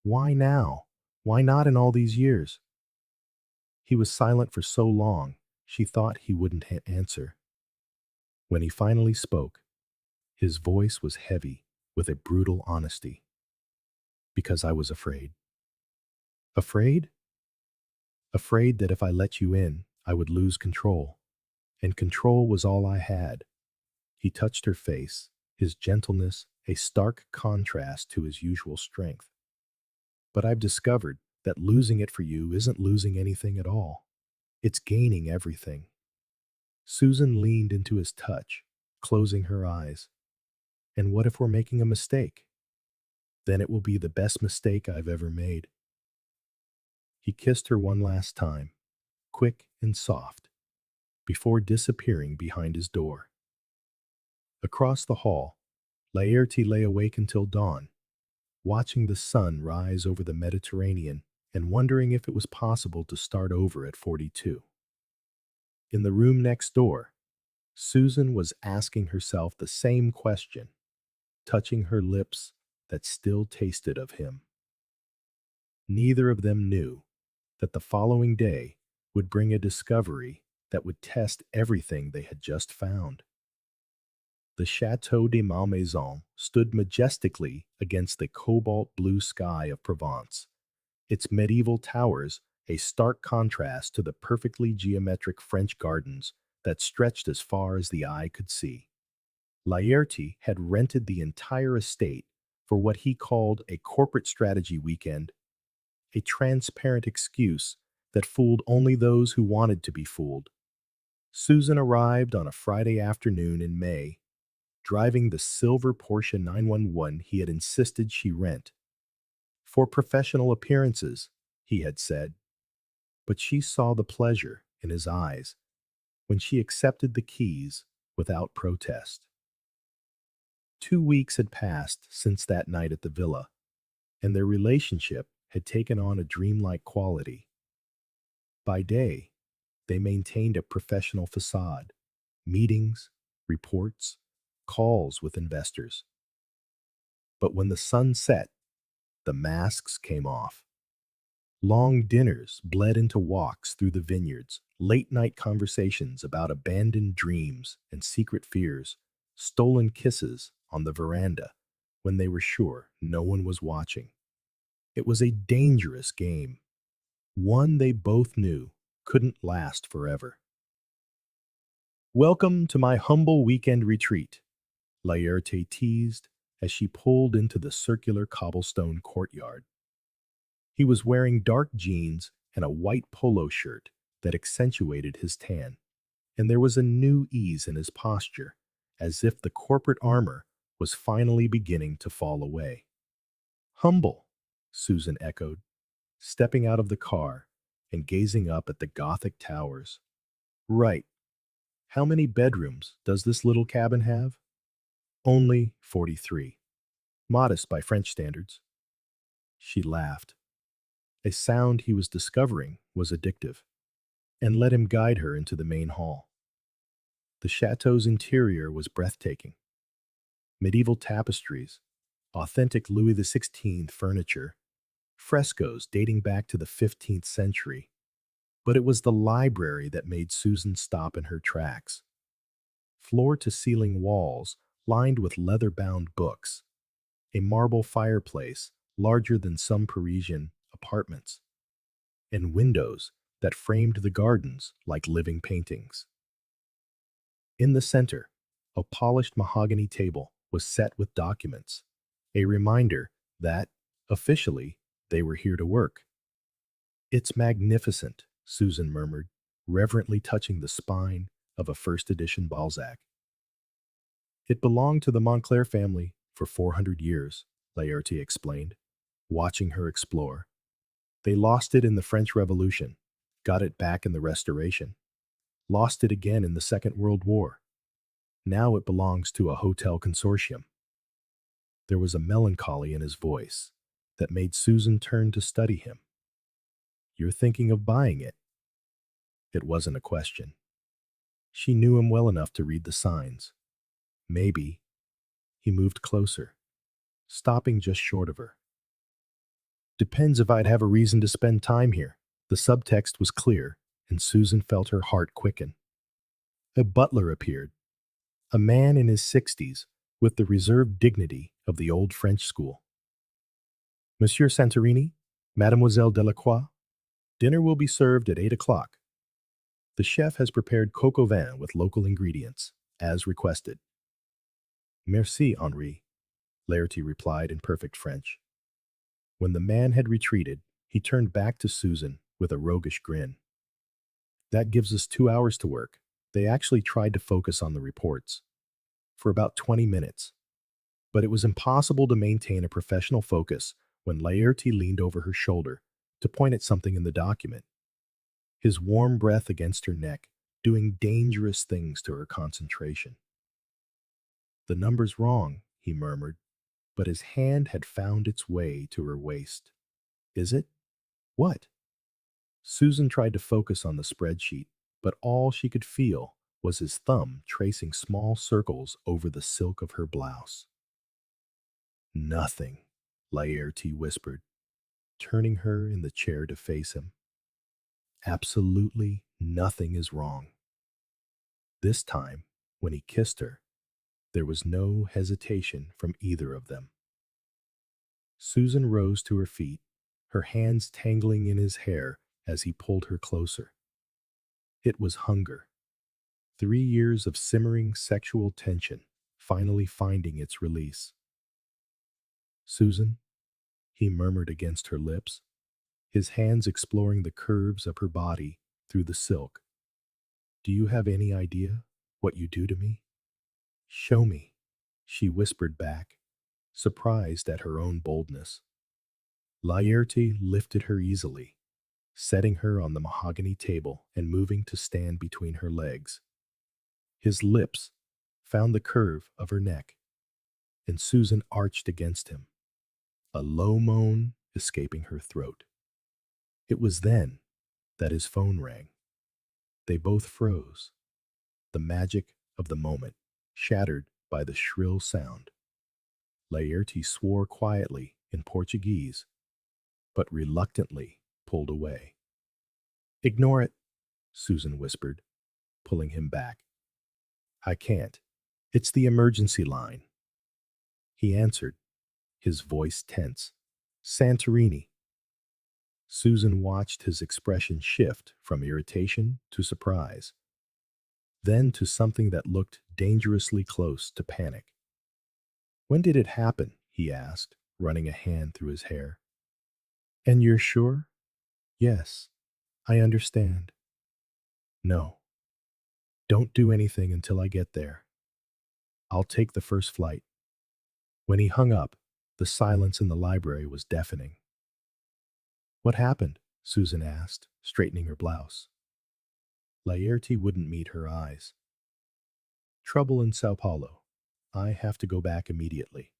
Why now? Why not in all these years? He was silent for so long, she thought he wouldn't answer. When he finally spoke, his voice was heavy with a brutal honesty. Because I was afraid. Afraid? Afraid that if I let you in, I would lose control. And control was all I had. He touched her face, his gentleness a stark contrast to his usual strength. But I've discovered that losing it for you isn't losing anything at all. It's gaining everything. Susan leaned into his touch, closing her eyes. And what if we're making a mistake? Then it will be the best mistake I've ever made. He kissed her one last time, quick and soft, before disappearing behind his door. Across the hall, Laerte lay awake until dawn, watching the sun rise over the Mediterranean and wondering if it was possible to start over at 42. In the room next door, Susan was asking herself the same question, touching her lips that still tasted of him. Neither of them knew that the following day would bring a discovery that would test everything they had just found. The Chateau de Malmaison stood majestically against the cobalt blue sky of Provence, its medieval towers a stark contrast to the perfectly geometric French gardens that stretched as far as the eye could see. Laerte had rented the entire estate for what he called a corporate strategy weekend, a transparent excuse that fooled only those who wanted to be fooled. Susan arrived on a Friday afternoon in May, driving the silver Porsche 911 he had insisted she rent. For professional appearances, he had said, but she saw the pleasure in his eyes when she accepted the keys without protest. 2 weeks had passed since that night at the villa, and their relationship had taken on a dreamlike quality. By day, they maintained a professional facade, meetings, reports, calls with investors. But when the sun set, the masks came off. Long dinners bled into walks through the vineyards, late-night conversations about abandoned dreams and secret fears, stolen kisses on the veranda when they were sure no one was watching. It was a dangerous game, one they both knew couldn't last forever. Welcome to my humble weekend retreat, Laerte teased as she pulled into the circular cobblestone courtyard. He was wearing dark jeans and a white polo shirt that accentuated his tan, and there was a new ease in his posture, as if the corporate armor was finally beginning to fall away. Humble, Susan echoed, stepping out of the car and gazing up at the Gothic towers. Right. How many bedrooms does this little cabin have? Only 43. Modest by French standards. She laughed. A sound he was discovering was addictive, and let him guide her into the main hall. The chateau's interior was breathtaking. Medieval tapestries, authentic Louis XVI furniture, frescoes dating back to the 15th century. But it was the library that made Susan stop in her tracks. Floor-to-ceiling walls lined with leather-bound books, a marble fireplace larger than some Parisian apartments, and windows that framed the gardens like living paintings. In the center, a polished mahogany table was set with documents, a reminder that, officially, they were here to work. It's magnificent, Susan murmured, reverently touching the spine of a first edition Balzac. It belonged to the Montclair family for 400 years, Laerte explained, watching her explore. They lost it in the French Revolution, got it back in the Restoration, lost it again in the Second World War. Now it belongs to a hotel consortium. There was a melancholy in his voice that made Susan turn to study him. You're thinking of buying it? It wasn't a question. She knew him well enough to read the signs. Maybe. He moved closer, stopping just short of her. Depends if I'd have a reason to spend time here. The subtext was clear, and Susan felt her heart quicken. A butler appeared, a man in his 60s with the reserved dignity of the old French school. Monsieur Santorini, Mademoiselle Delacroix, dinner will be served at 8 o'clock. The chef has prepared coq au vin with local ingredients, as requested. Merci, Henri, Laerte replied in perfect French. When the man had retreated, he turned back to Susan with a roguish grin. That gives us 2 hours to work. They actually tried to focus on the reports. For about 20 minutes. But it was impossible to maintain a professional focus when Laerte leaned over her shoulder to point at something in the document. His warm breath against her neck, doing dangerous things to her concentration. The number's wrong, he murmured, but his hand had found its way to her waist. Is it? What? Susan tried to focus on the spreadsheet, but all she could feel was his thumb tracing small circles over the silk of her blouse. Nothing, Laerte whispered, turning her in the chair to face him. Absolutely nothing is wrong. This time, when he kissed her, there was no hesitation from either of them. Susan rose to her feet, her hands tangling in his hair as he pulled her closer. It was hunger. 3 years of simmering sexual tension finally finding its release. Susan, he murmured against her lips, his hands exploring the curves of her body through the silk. Do you have any idea what you do to me? Show me, she whispered back, surprised at her own boldness. Laerte lifted her easily, setting her on the mahogany table and moving to stand between her legs. His lips found the curve of her neck, and Susan arched against him, a low moan escaping her throat. It was then that his phone rang. They both froze, the magic of the moment shattered by the shrill sound. Laerte swore quietly in Portuguese, but reluctantly pulled away. Ignore it, Susan whispered, pulling him back. I can't. It's the emergency line. He answered, his voice tense. Santorini. Susan watched his expression shift from irritation to surprise, then to something that looked dangerously close to panic. When did it happen? He asked, running a hand through his hair. And you're sure? Yes, I understand. No, don't do anything until I get there. I'll take the first flight. When he hung up, the silence in the library was deafening. What happened? Susan asked, straightening her blouse. Laerte wouldn't meet her eyes. Trouble in Sao Paulo. I have to go back immediately.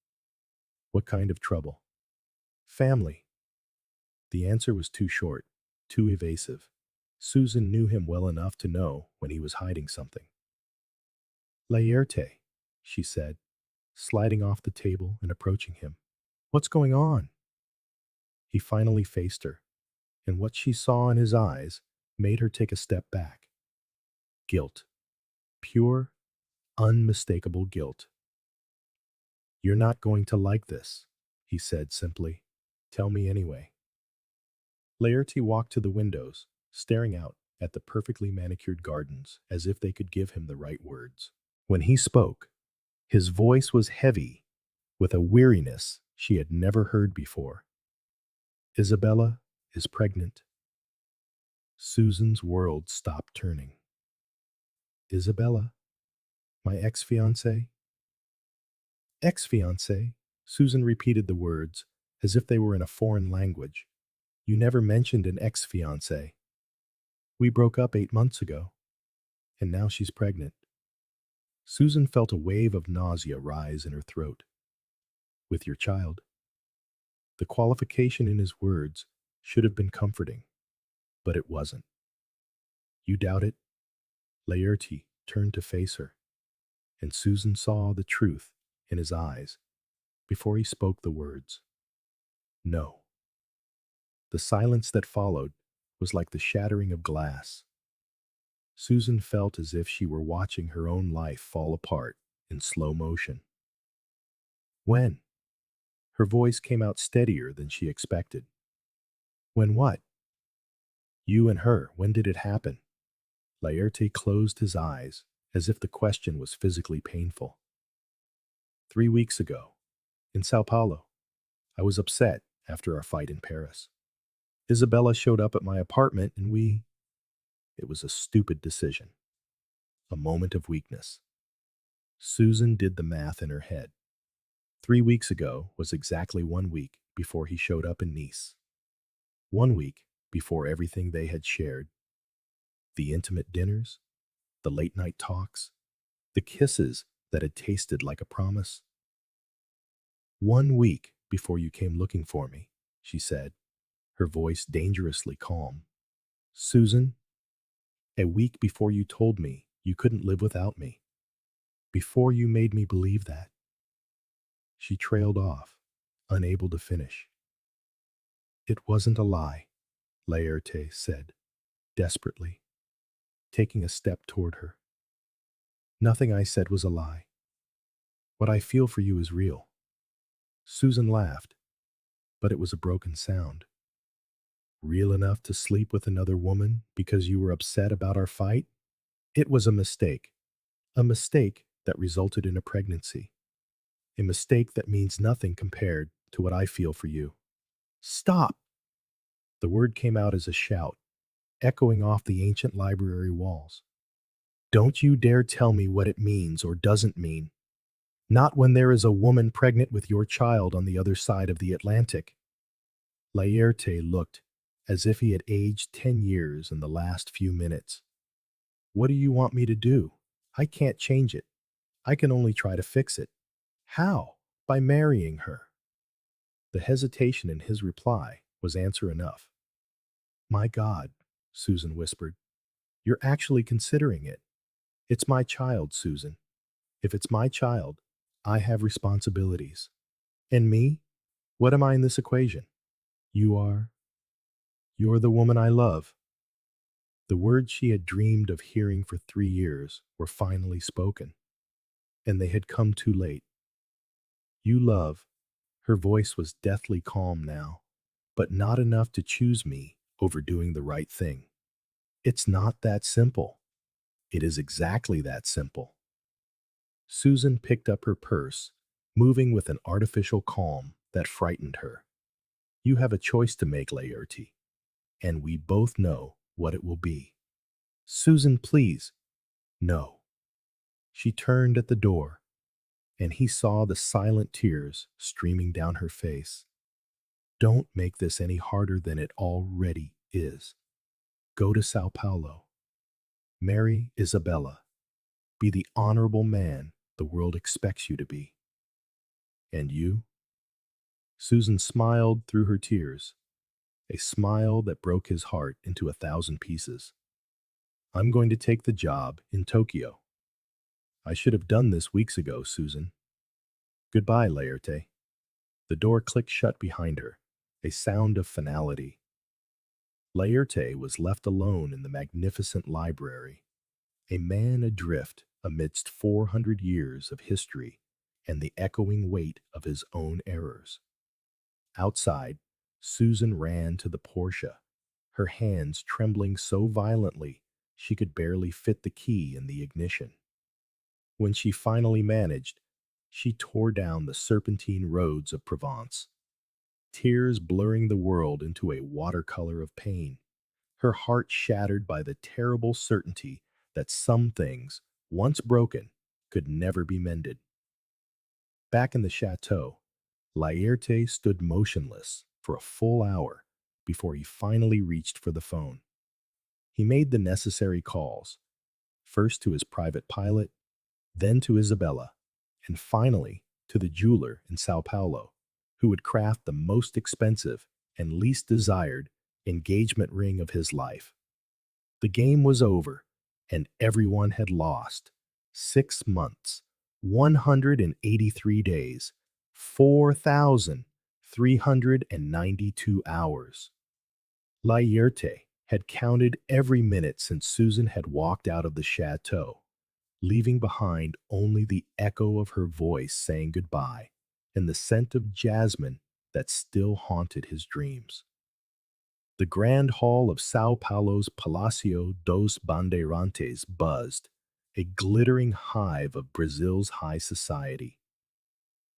What kind of trouble? Family. The answer was too short, too evasive. Susan knew him well enough to know when he was hiding something. Laerte, she said, sliding off the table and approaching him. What's going on? He finally faced her, and what she saw in his eyes made her take a step back. Guilt. Pure, unmistakable guilt. You're not going to like this, he said simply. Tell me anyway. Laerte walked to the windows, staring out at the perfectly manicured gardens as if they could give him the right words. When he spoke, his voice was heavy with a weariness she had never heard before. Isabella is pregnant. Susan's world stopped turning. Isabella, my ex-fiancé? Ex-fiancé? Susan repeated the words as if they were in a foreign language. You never mentioned an ex-fiancé. We broke up 8 months ago, and now she's pregnant. Susan felt a wave of nausea rise in her throat. With your child. The qualification in his words should have been comforting, but it wasn't. You doubt it? Laerte turned to face her, and Susan saw the truth in his eyes before he spoke the words. No. The silence that followed was like the shattering of glass. Susan felt as if she were watching her own life fall apart in slow motion. When? Her voice came out steadier than she expected. When what? You and her, when did it happen? Laerte closed his eyes as if the question was physically painful. 3 weeks ago, in Sao Paulo. I was upset after our fight in Paris. Isabella showed up at my apartment and it was a stupid decision. A moment of weakness. Susan did the math in her head. 3 weeks ago was exactly 1 week before he showed up in Nice. 1 week before everything they had shared. The intimate dinners, the late night talks, the kisses that had tasted like a promise. 1 week before you came looking for me, she said, her voice dangerously calm. Susan, a week before you told me you couldn't live without me. Before you made me believe that. She trailed off, unable to finish. It wasn't a lie, Laerte said, desperately, taking a step toward her. Nothing I said was a lie. What I feel for you is real. Susan laughed, but it was a broken sound. Real enough to sleep with another woman because you were upset about our fight? It was a mistake. A mistake that resulted in a pregnancy. A mistake that means nothing compared to what I feel for you. Stop! The word came out as a shout, echoing off the ancient library walls. Don't you dare tell me what it means or doesn't mean. Not when there is a woman pregnant with your child on the other side of the Atlantic. Laerte looked as if he had aged 10 years in the last few minutes. What do you want me to do? I can't change it. I can only try to fix it. How? By marrying her. The hesitation in his reply was answer enough. My God, Susan whispered. You're actually considering it. It's my child, Susan. If it's my child, I have responsibilities. And me? What am I in this equation? You are. You're the woman I love. The words she had dreamed of hearing for 3 years were finally spoken, and they had come too late. You love. Her voice was deathly calm now, but not enough to choose me over doing the right thing. It's not that simple. It is exactly that simple. Susan picked up her purse, moving with an artificial calm that frightened her. You have a choice to make, Laerte, and we both know what it will be. Susan, please. No. She turned at the door, and he saw the silent tears streaming down her face. Don't make this any harder than it already is. Go to Sao Paulo. Marry Isabella. Be the honorable man the world expects you to be. And you? Susan smiled through her tears, a smile that broke his heart into 1,000 pieces. I'm going to take the job in Tokyo. I should have done this weeks ago, Susan. Goodbye, Laerte. The door clicked shut behind her, a sound of finality. Laerte was left alone in the magnificent library, a man adrift amidst 400 years of history and the echoing weight of his own errors. Outside, Susan ran to the Porsche, her hands trembling so violently she could barely fit the key in the ignition. When she finally managed, she tore down the serpentine roads of Provence, tears blurring the world into a watercolor of pain, her heart shattered by the terrible certainty that some things, once broken, could never be mended. Back in the chateau, Laerte stood motionless for a full hour before he finally reached for the phone. He made the necessary calls, first to his private pilot, then to Isabella, and finally to the jeweler in Sao Paulo, who would craft the most expensive and least desired engagement ring of his life. The game was over, and everyone had lost. 6 months, 183 days, 4,392 hours. Laerte had counted every minute since Susan had walked out of the chateau, leaving behind only the echo of her voice saying goodbye and the scent of jasmine that still haunted his dreams. The grand hall of Sao Paulo's Palacio dos Bandeirantes buzzed, a glittering hive of Brazil's high society.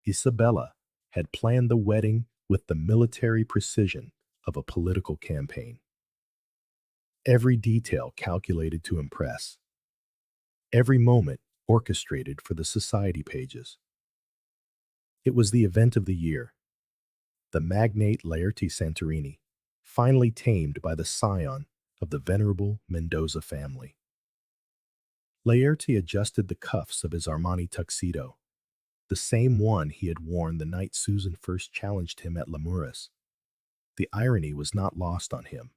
Isabella had planned the wedding with the military precision of a political campaign. Every detail calculated to impress, every moment orchestrated for the society pages. It was the event of the year. The magnate Laerte Santorini, finally tamed by the scion of the venerable Mendoza family. Laerte adjusted the cuffs of his Armani tuxedo, the same one he had worn the night Susan first challenged him at Lemurus. The irony was not lost on him.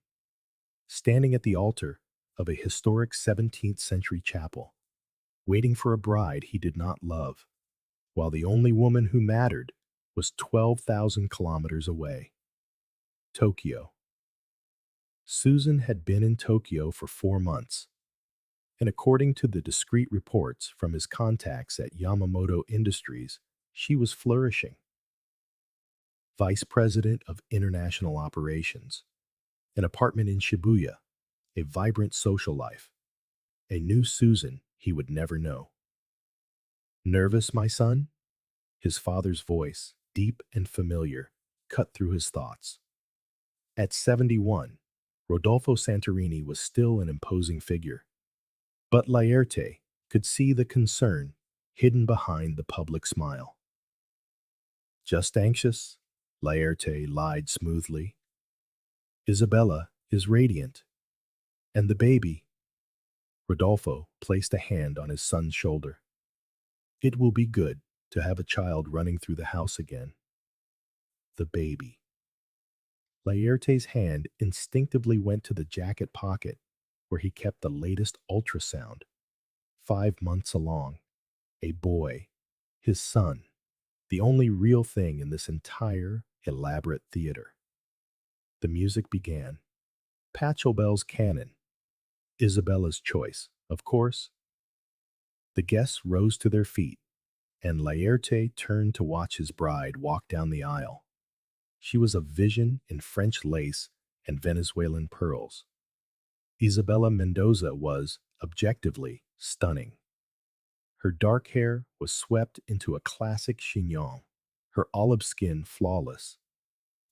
Standing at the altar of a historic 17th century chapel, waiting for a bride he did not love, while the only woman who mattered was 12,000 kilometers away. Tokyo. Susan had been in Tokyo for 4 months, and according to the discreet reports from his contacts at Yamamoto Industries, she was flourishing. Vice President of International Operations, an apartment in Shibuya, a vibrant social life, a new Susan he would never know. Nervous, my son? His father's voice, deep and familiar, cut through his thoughts. At 71, Rodolfo Santorini was still an imposing figure, but Laerte could see the concern hidden behind the public smile. Just anxious, Laerte lied smoothly. Isabella is radiant. And the baby? Rodolfo placed a hand on his son's shoulder. It will be good to have a child running through the house again. The baby. Laerte's hand instinctively went to the jacket pocket where he kept the latest ultrasound. 5 months along. A boy. His son. The only real thing in this entire elaborate theater. The music began. Pachelbel's canon. Isabella's choice, of course. The guests rose to their feet, and Laerte turned to watch his bride walk down the aisle. She was a vision in French lace and Venezuelan pearls. Isabella Mendoza was, objectively, stunning. Her dark hair was swept into a classic chignon, her olive skin flawless.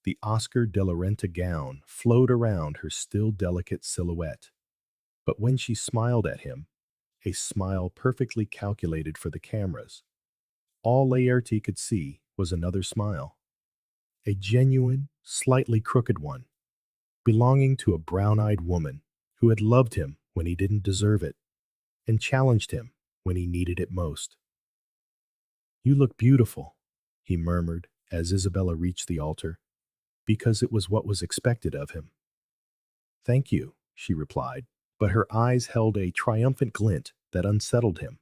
The Oscar de la Renta gown flowed around her still delicate silhouette. But when she smiled at him, a smile perfectly calculated for the cameras, all Laerte could see was another smile. A genuine, slightly crooked one, belonging to a brown-eyed woman who had loved him when he didn't deserve it and challenged him when he needed it most. You look beautiful, he murmured as Isabella reached the altar, because it was what was expected of him. Thank you, she replied, but her eyes held a triumphant glint that unsettled him.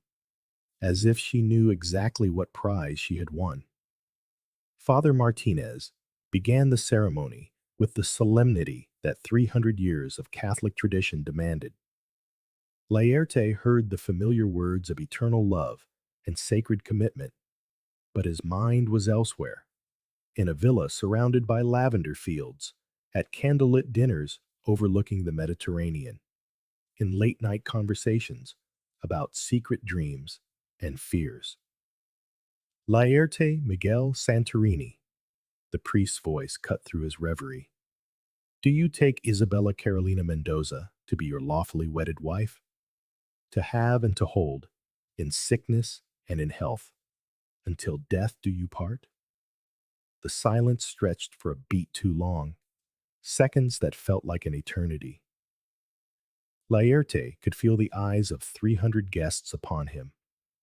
as if she knew exactly what prize she had won. Father Martinez began the ceremony with the solemnity that 300 years of Catholic tradition demanded. Laerte heard the familiar words of eternal love and sacred commitment, but his mind was elsewhere, in a villa surrounded by lavender fields, at candlelit dinners overlooking the Mediterranean, in late-night conversations about secret dreams and fears. Laerte Miguel Santorini, the priest's voice cut through his reverie. Do you take Isabella Carolina Mendoza to be your lawfully wedded wife? To have and to hold, in sickness and in health, until death do you part? The silence stretched for a beat too long, seconds that felt like an eternity. Laerte could feel the eyes of 300 guests upon him,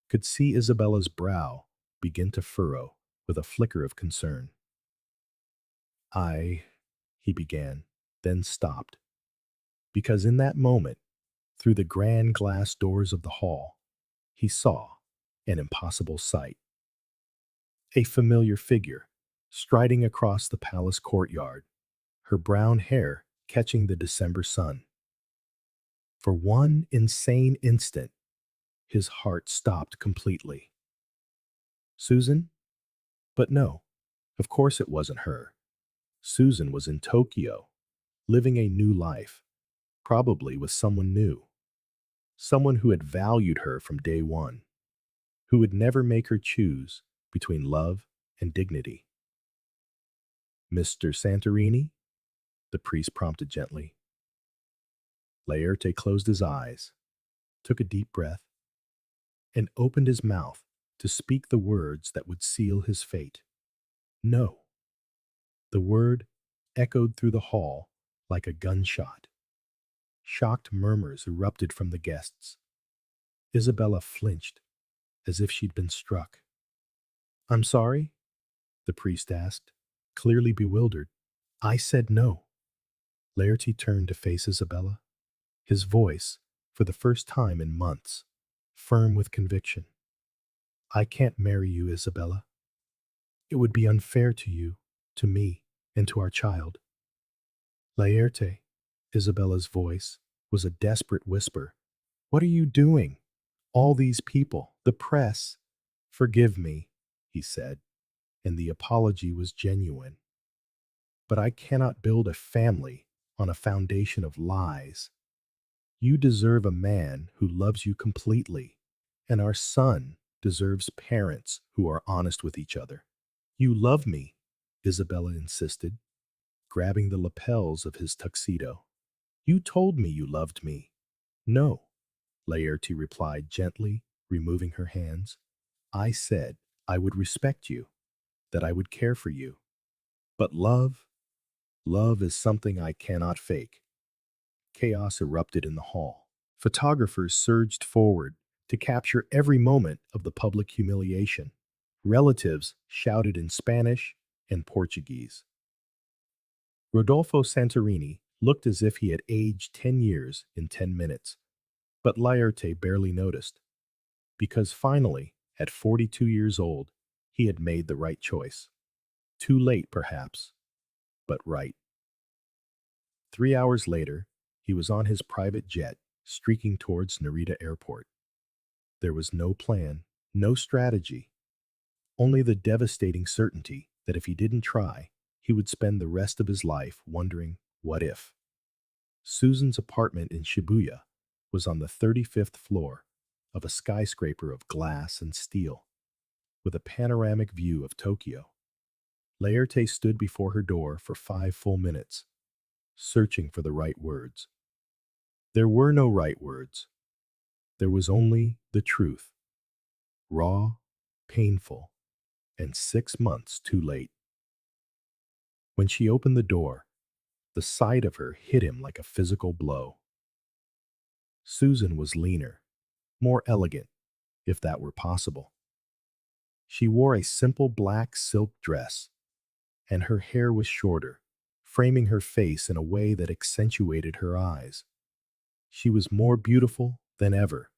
could see Isabella's brow begin to furrow with a flicker of concern. I, he began, then stopped, because in that moment, through the grand glass doors of the hall, he saw an impossible sight. A familiar figure, striding across the palace courtyard, her brown hair catching the December sun. For one insane instant, his heart stopped completely. Susan? But no, of course it wasn't her. Susan was in Tokyo, living a new life, probably with someone new. Someone who had valued her from day one, who would never make her choose between love and dignity. Mr. Santorini? The priest prompted gently. Laerte closed his eyes, took a deep breath, and opened his mouth to speak the words that would seal his fate. No. The word echoed through the hall like a gunshot. Shocked murmurs erupted from the guests. Isabella flinched, as if she'd been struck. I'm sorry? The priest asked, clearly bewildered. I said no. Laerte turned to face Isabella, his voice, for the first time in months, firm with conviction. I can't marry you, Isabella. It would be unfair to you, to me, and to our child. Laerte, Isabella's voice, was a desperate whisper. What are you doing? All these people, the press. Forgive me, he said, and the apology was genuine. But I cannot build a family on a foundation of lies. You deserve a man who loves you completely, and our son deserves parents who are honest with each other. You love me, Isabella insisted, grabbing the lapels of his tuxedo. You told me you loved me. No, Laerte replied gently, removing her hands. I said I would respect you, that I would care for you. But love is something I cannot fake. Chaos erupted in the hall. Photographers surged forward to capture every moment of the public humiliation. Relatives shouted in Spanish and Portuguese. Rodolfo Santorini looked as if he had aged 10 years in 10 minutes, but Laerte barely noticed, because finally, at 42 years old, he had made the right choice. Too late, perhaps, but right. 3 hours later, he was on his private jet, streaking towards Narita Airport. There was no plan, no strategy, only the devastating certainty that if he didn't try, he would spend the rest of his life wondering, what if? Susan's apartment in Shibuya was on the 35th floor of a skyscraper of glass and steel, with a panoramic view of Tokyo. Laerte stood before her door for 5 full minutes, searching for the right words. There were no right words. There was only the truth. Raw, painful, and 6 months too late. When she opened the door, the sight of her hit him like a physical blow. Susan was leaner, more elegant, if that were possible. She wore a simple black silk dress, and her hair was shorter, framing her face in a way that accentuated her eyes. She was more beautiful than ever,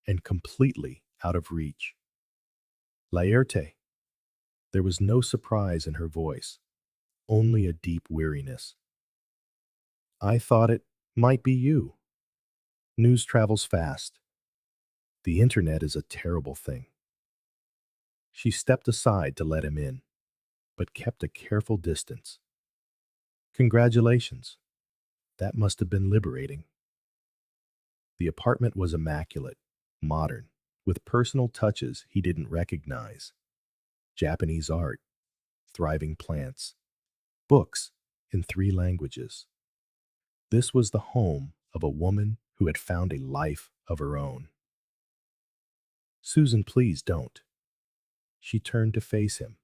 and completely out of reach. Laerte. There was no surprise in her voice, only a deep weariness. I thought it might be you. News travels fast. The internet is a terrible thing. She stepped aside to let him in, but kept a careful distance. Congratulations. That must have been liberating. The apartment was immaculate, modern, with personal touches he didn't recognize. Japanese art, thriving plants, books in 3 languages. This was the home of a woman who had found a life of her own. Susan, please don't. She turned to face him,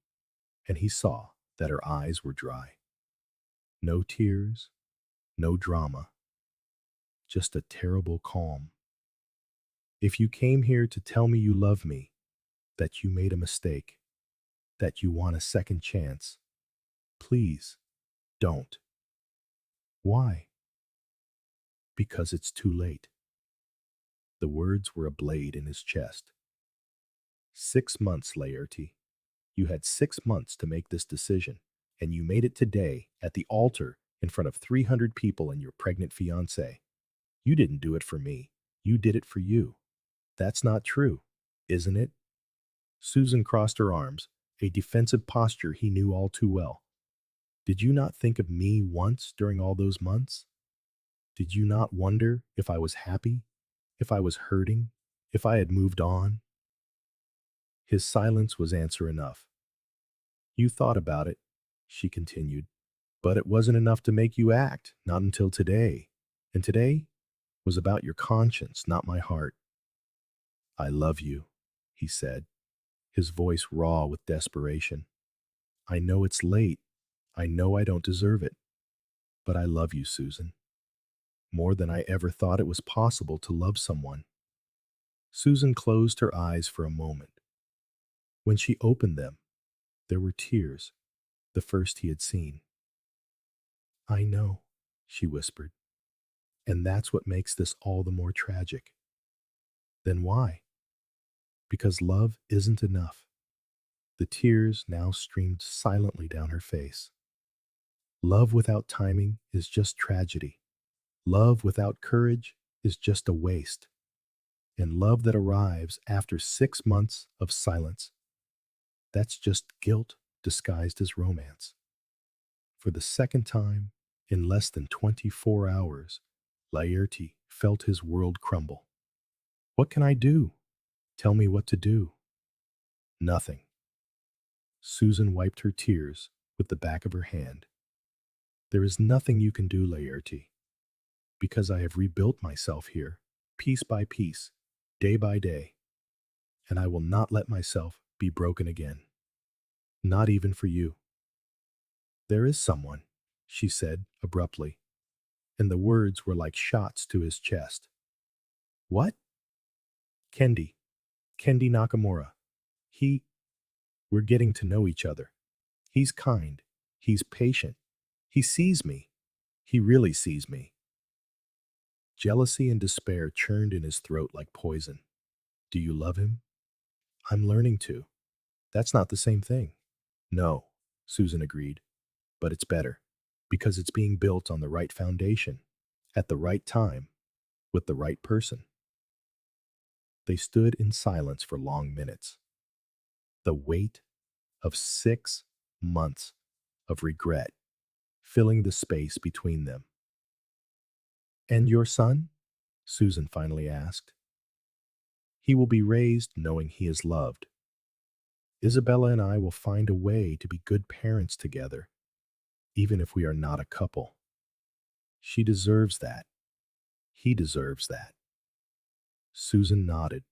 and he saw that her eyes were dry. No tears, no drama, just a terrible calm. If you came here to tell me you love me, that you made a mistake, that you want a second chance, please don't. Why? Because it's too late. The words were a blade in his chest. 6 months, Laerte. You had 6 months to make this decision, and you made it today at the altar in front of 300 people and your pregnant fiancé. You didn't do it for me. You did it for you. That's not true, isn't it? Susan crossed her arms, a defensive posture he knew all too well. Did you not think of me once during all those months? Did you not wonder if I was happy, if I was hurting, if I had moved on? His silence was answer enough. You thought about it, she continued, but it wasn't enough to make you act, not until today. And today was about your conscience, not my heart. I love you, he said, his voice raw with desperation. I know it's late. I know I don't deserve it. But I love you, Susan. More than I ever thought it was possible to love someone. Susan closed her eyes for a moment. When she opened them, there were tears, the first he had seen. I know, she whispered, and that's what makes this all the more tragic. Then why? Because love isn't enough. The tears now streamed silently down her face. Love without timing is just tragedy. Love without courage is just a waste. And love that arrives after 6 months of silence, that's just guilt disguised as romance. For the second time in less than 24 hours, Laerte felt his world crumble. What can I do? Tell me what to do. Nothing. Susan wiped her tears with the back of her hand. There is nothing you can do, Laerte, because I have rebuilt myself here, piece by piece, day by day, and I will not let myself be broken again. Not even for you. There is someone, she said abruptly, and the words were like shots to his chest. What? Kendi. Kendi Nakamura. We're getting to know each other. He's kind. He's patient. He sees me. He really sees me. Jealousy and despair churned in his throat like poison. Do you love him? I'm learning to. That's not the same thing. No, Susan agreed, but it's better because it's being built on the right foundation, at the right time, with the right person. They stood in silence for long minutes. The weight of 6 months of regret filling the space between them. And your son? Susan finally asked. He will be raised knowing he is loved. Isabella and I will find a way to be good parents together, even if we are not a couple. She deserves that. He deserves that. Susan nodded.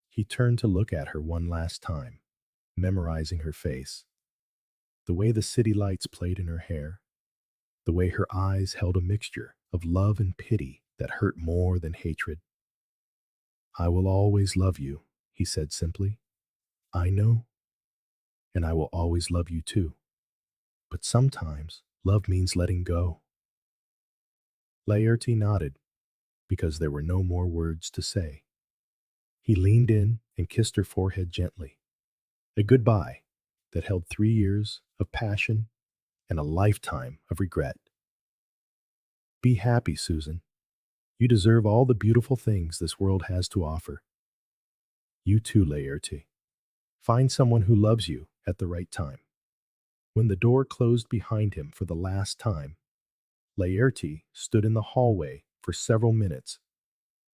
He turned to look at her one last time, memorizing her face. The way the city lights played in her hair, the way her eyes held a mixture of love and pity that hurt more than hatred. I will always love you, he said simply. I know, and I will always love you too. But sometimes love means letting go. Laerte nodded, because there were no more words to say. He leaned in and kissed her forehead gently. A goodbye that held 3 years of passion and a lifetime of regret. Be happy, Susan. You deserve all the beautiful things this world has to offer. You too, Laerte. Find someone who loves you at the right time. When the door closed behind him for the last time, Laerte stood in the hallway for several minutes,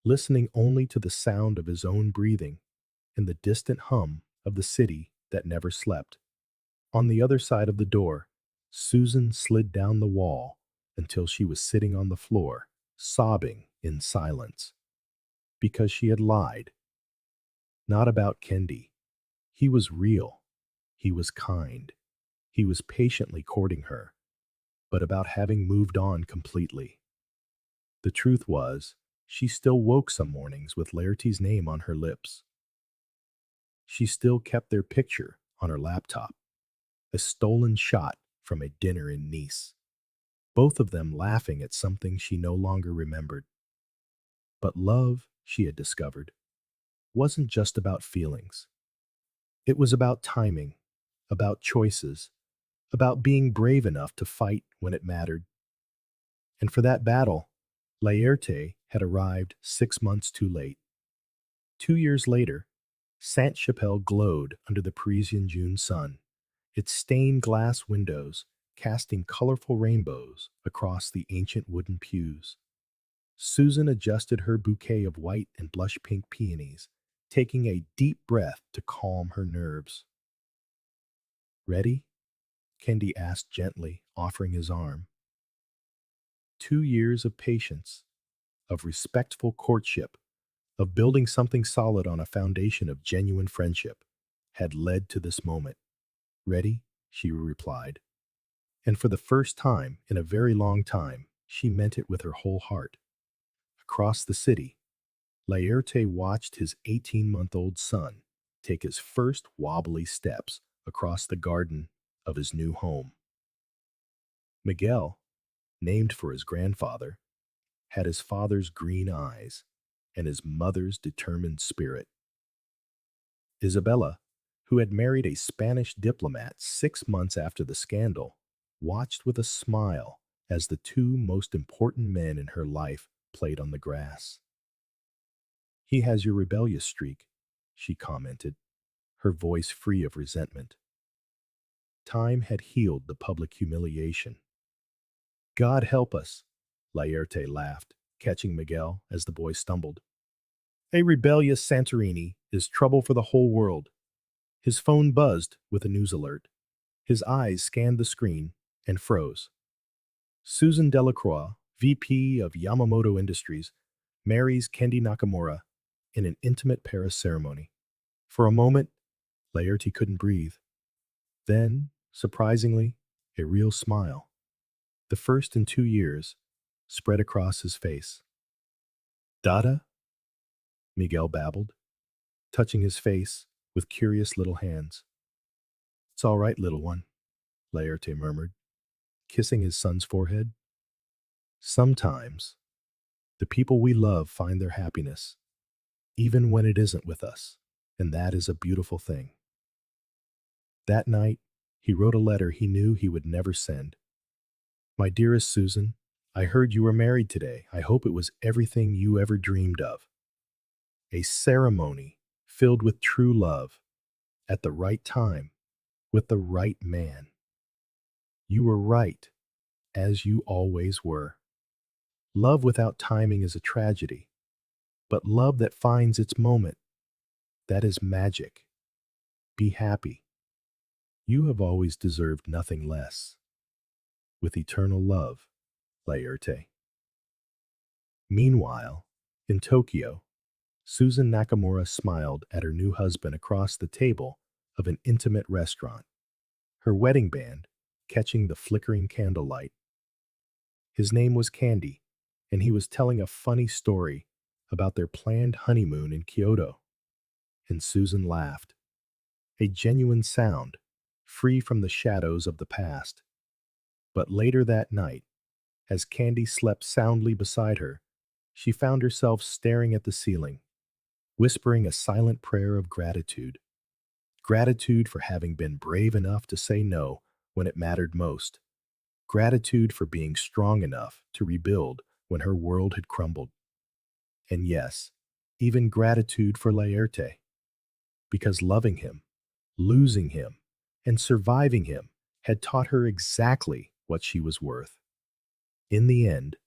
listening only to the sound of his own breathing and the distant hum of the city that never slept. On the other side of the door, Susan slid down the wall until she was sitting on the floor, sobbing in silence. Because she had lied. Not about Kendi. He was real. He was kind. He was patiently courting her, but about having moved on completely. The truth was, she still woke some mornings with Laerte's name on her lips. She still kept their picture on her laptop, a stolen shot from a dinner in Nice, both of them laughing at something she no longer remembered. But love, she had discovered, wasn't just about feelings. It was about timing, about choices, about being brave enough to fight when it mattered. And for that battle, Laerte had arrived 6 months too late. 2 years later, Sainte-Chapelle glowed under the Parisian June sun, its stained glass windows casting colorful rainbows across the ancient wooden pews. Susan adjusted her bouquet of white and blush pink peonies, taking a deep breath to calm her nerves. Ready? Kendi asked gently, offering his arm. 2 years of patience, of respectful courtship, of building something solid on a foundation of genuine friendship, had led to this moment. Ready? She replied. And for the first time in a very long time, she meant it with her whole heart. Across the city, Laerte watched his 18-month-old son take his first wobbly steps across the garden of his new home. Miguel, named for his grandfather, had his father's green eyes and his mother's determined spirit. Isabella, who had married a Spanish diplomat 6 months after the scandal, watched with a smile as the two most important men in her life played on the grass. He has your rebellious streak, she commented, her voice free of resentment. Time had healed the public humiliation. God help us, Laerte laughed, catching Miguel as the boy stumbled. A rebellious Santorini is trouble for the whole world. His phone buzzed with a news alert. His eyes scanned the screen and froze. Susan Delacroix, VP of Yamamoto Industries, marries Kendi Nakamura in an intimate Paris ceremony. For a moment, Laerte couldn't breathe. Then, surprisingly, a real smile, the first in 2 years, spread across his face. Dada? Miguel babbled, touching his face with curious little hands. It's all right, little one, Laerte murmured, kissing his son's forehead. Sometimes, the people we love find their happiness, even when it isn't with us, and that is a beautiful thing. That night, he wrote a letter he knew he would never send. My dearest Susan, I heard you were married today. I hope it was everything you ever dreamed of. A ceremony filled with true love, at the right time, with the right man. You were right, as you always were. Love without timing is a tragedy, but love that finds its moment, that is magic. Be happy. You have always deserved nothing less. With eternal love, Laerte. Meanwhile, in Tokyo, Susan Nakamura smiled at her new husband across the table of an intimate restaurant, her wedding band catching the flickering candlelight. His name was Candy, and he was telling a funny story about their planned honeymoon in Kyoto. And Susan laughed, a genuine sound, free from the shadows of the past. But later that night, as Candy slept soundly beside her, she found herself staring at the ceiling, whispering a silent prayer of gratitude. Gratitude for having been brave enough to say no when it mattered most. Gratitude for being strong enough to rebuild when her world had crumbled. And yes, even gratitude for Laerte, because loving him, losing him, and surviving him had taught her exactly what she was worth. In the end,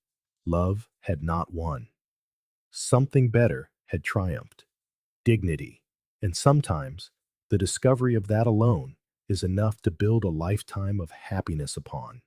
love had not won. Something better had triumphed: dignity. And sometimes, the discovery of that alone is enough to build a lifetime of happiness upon.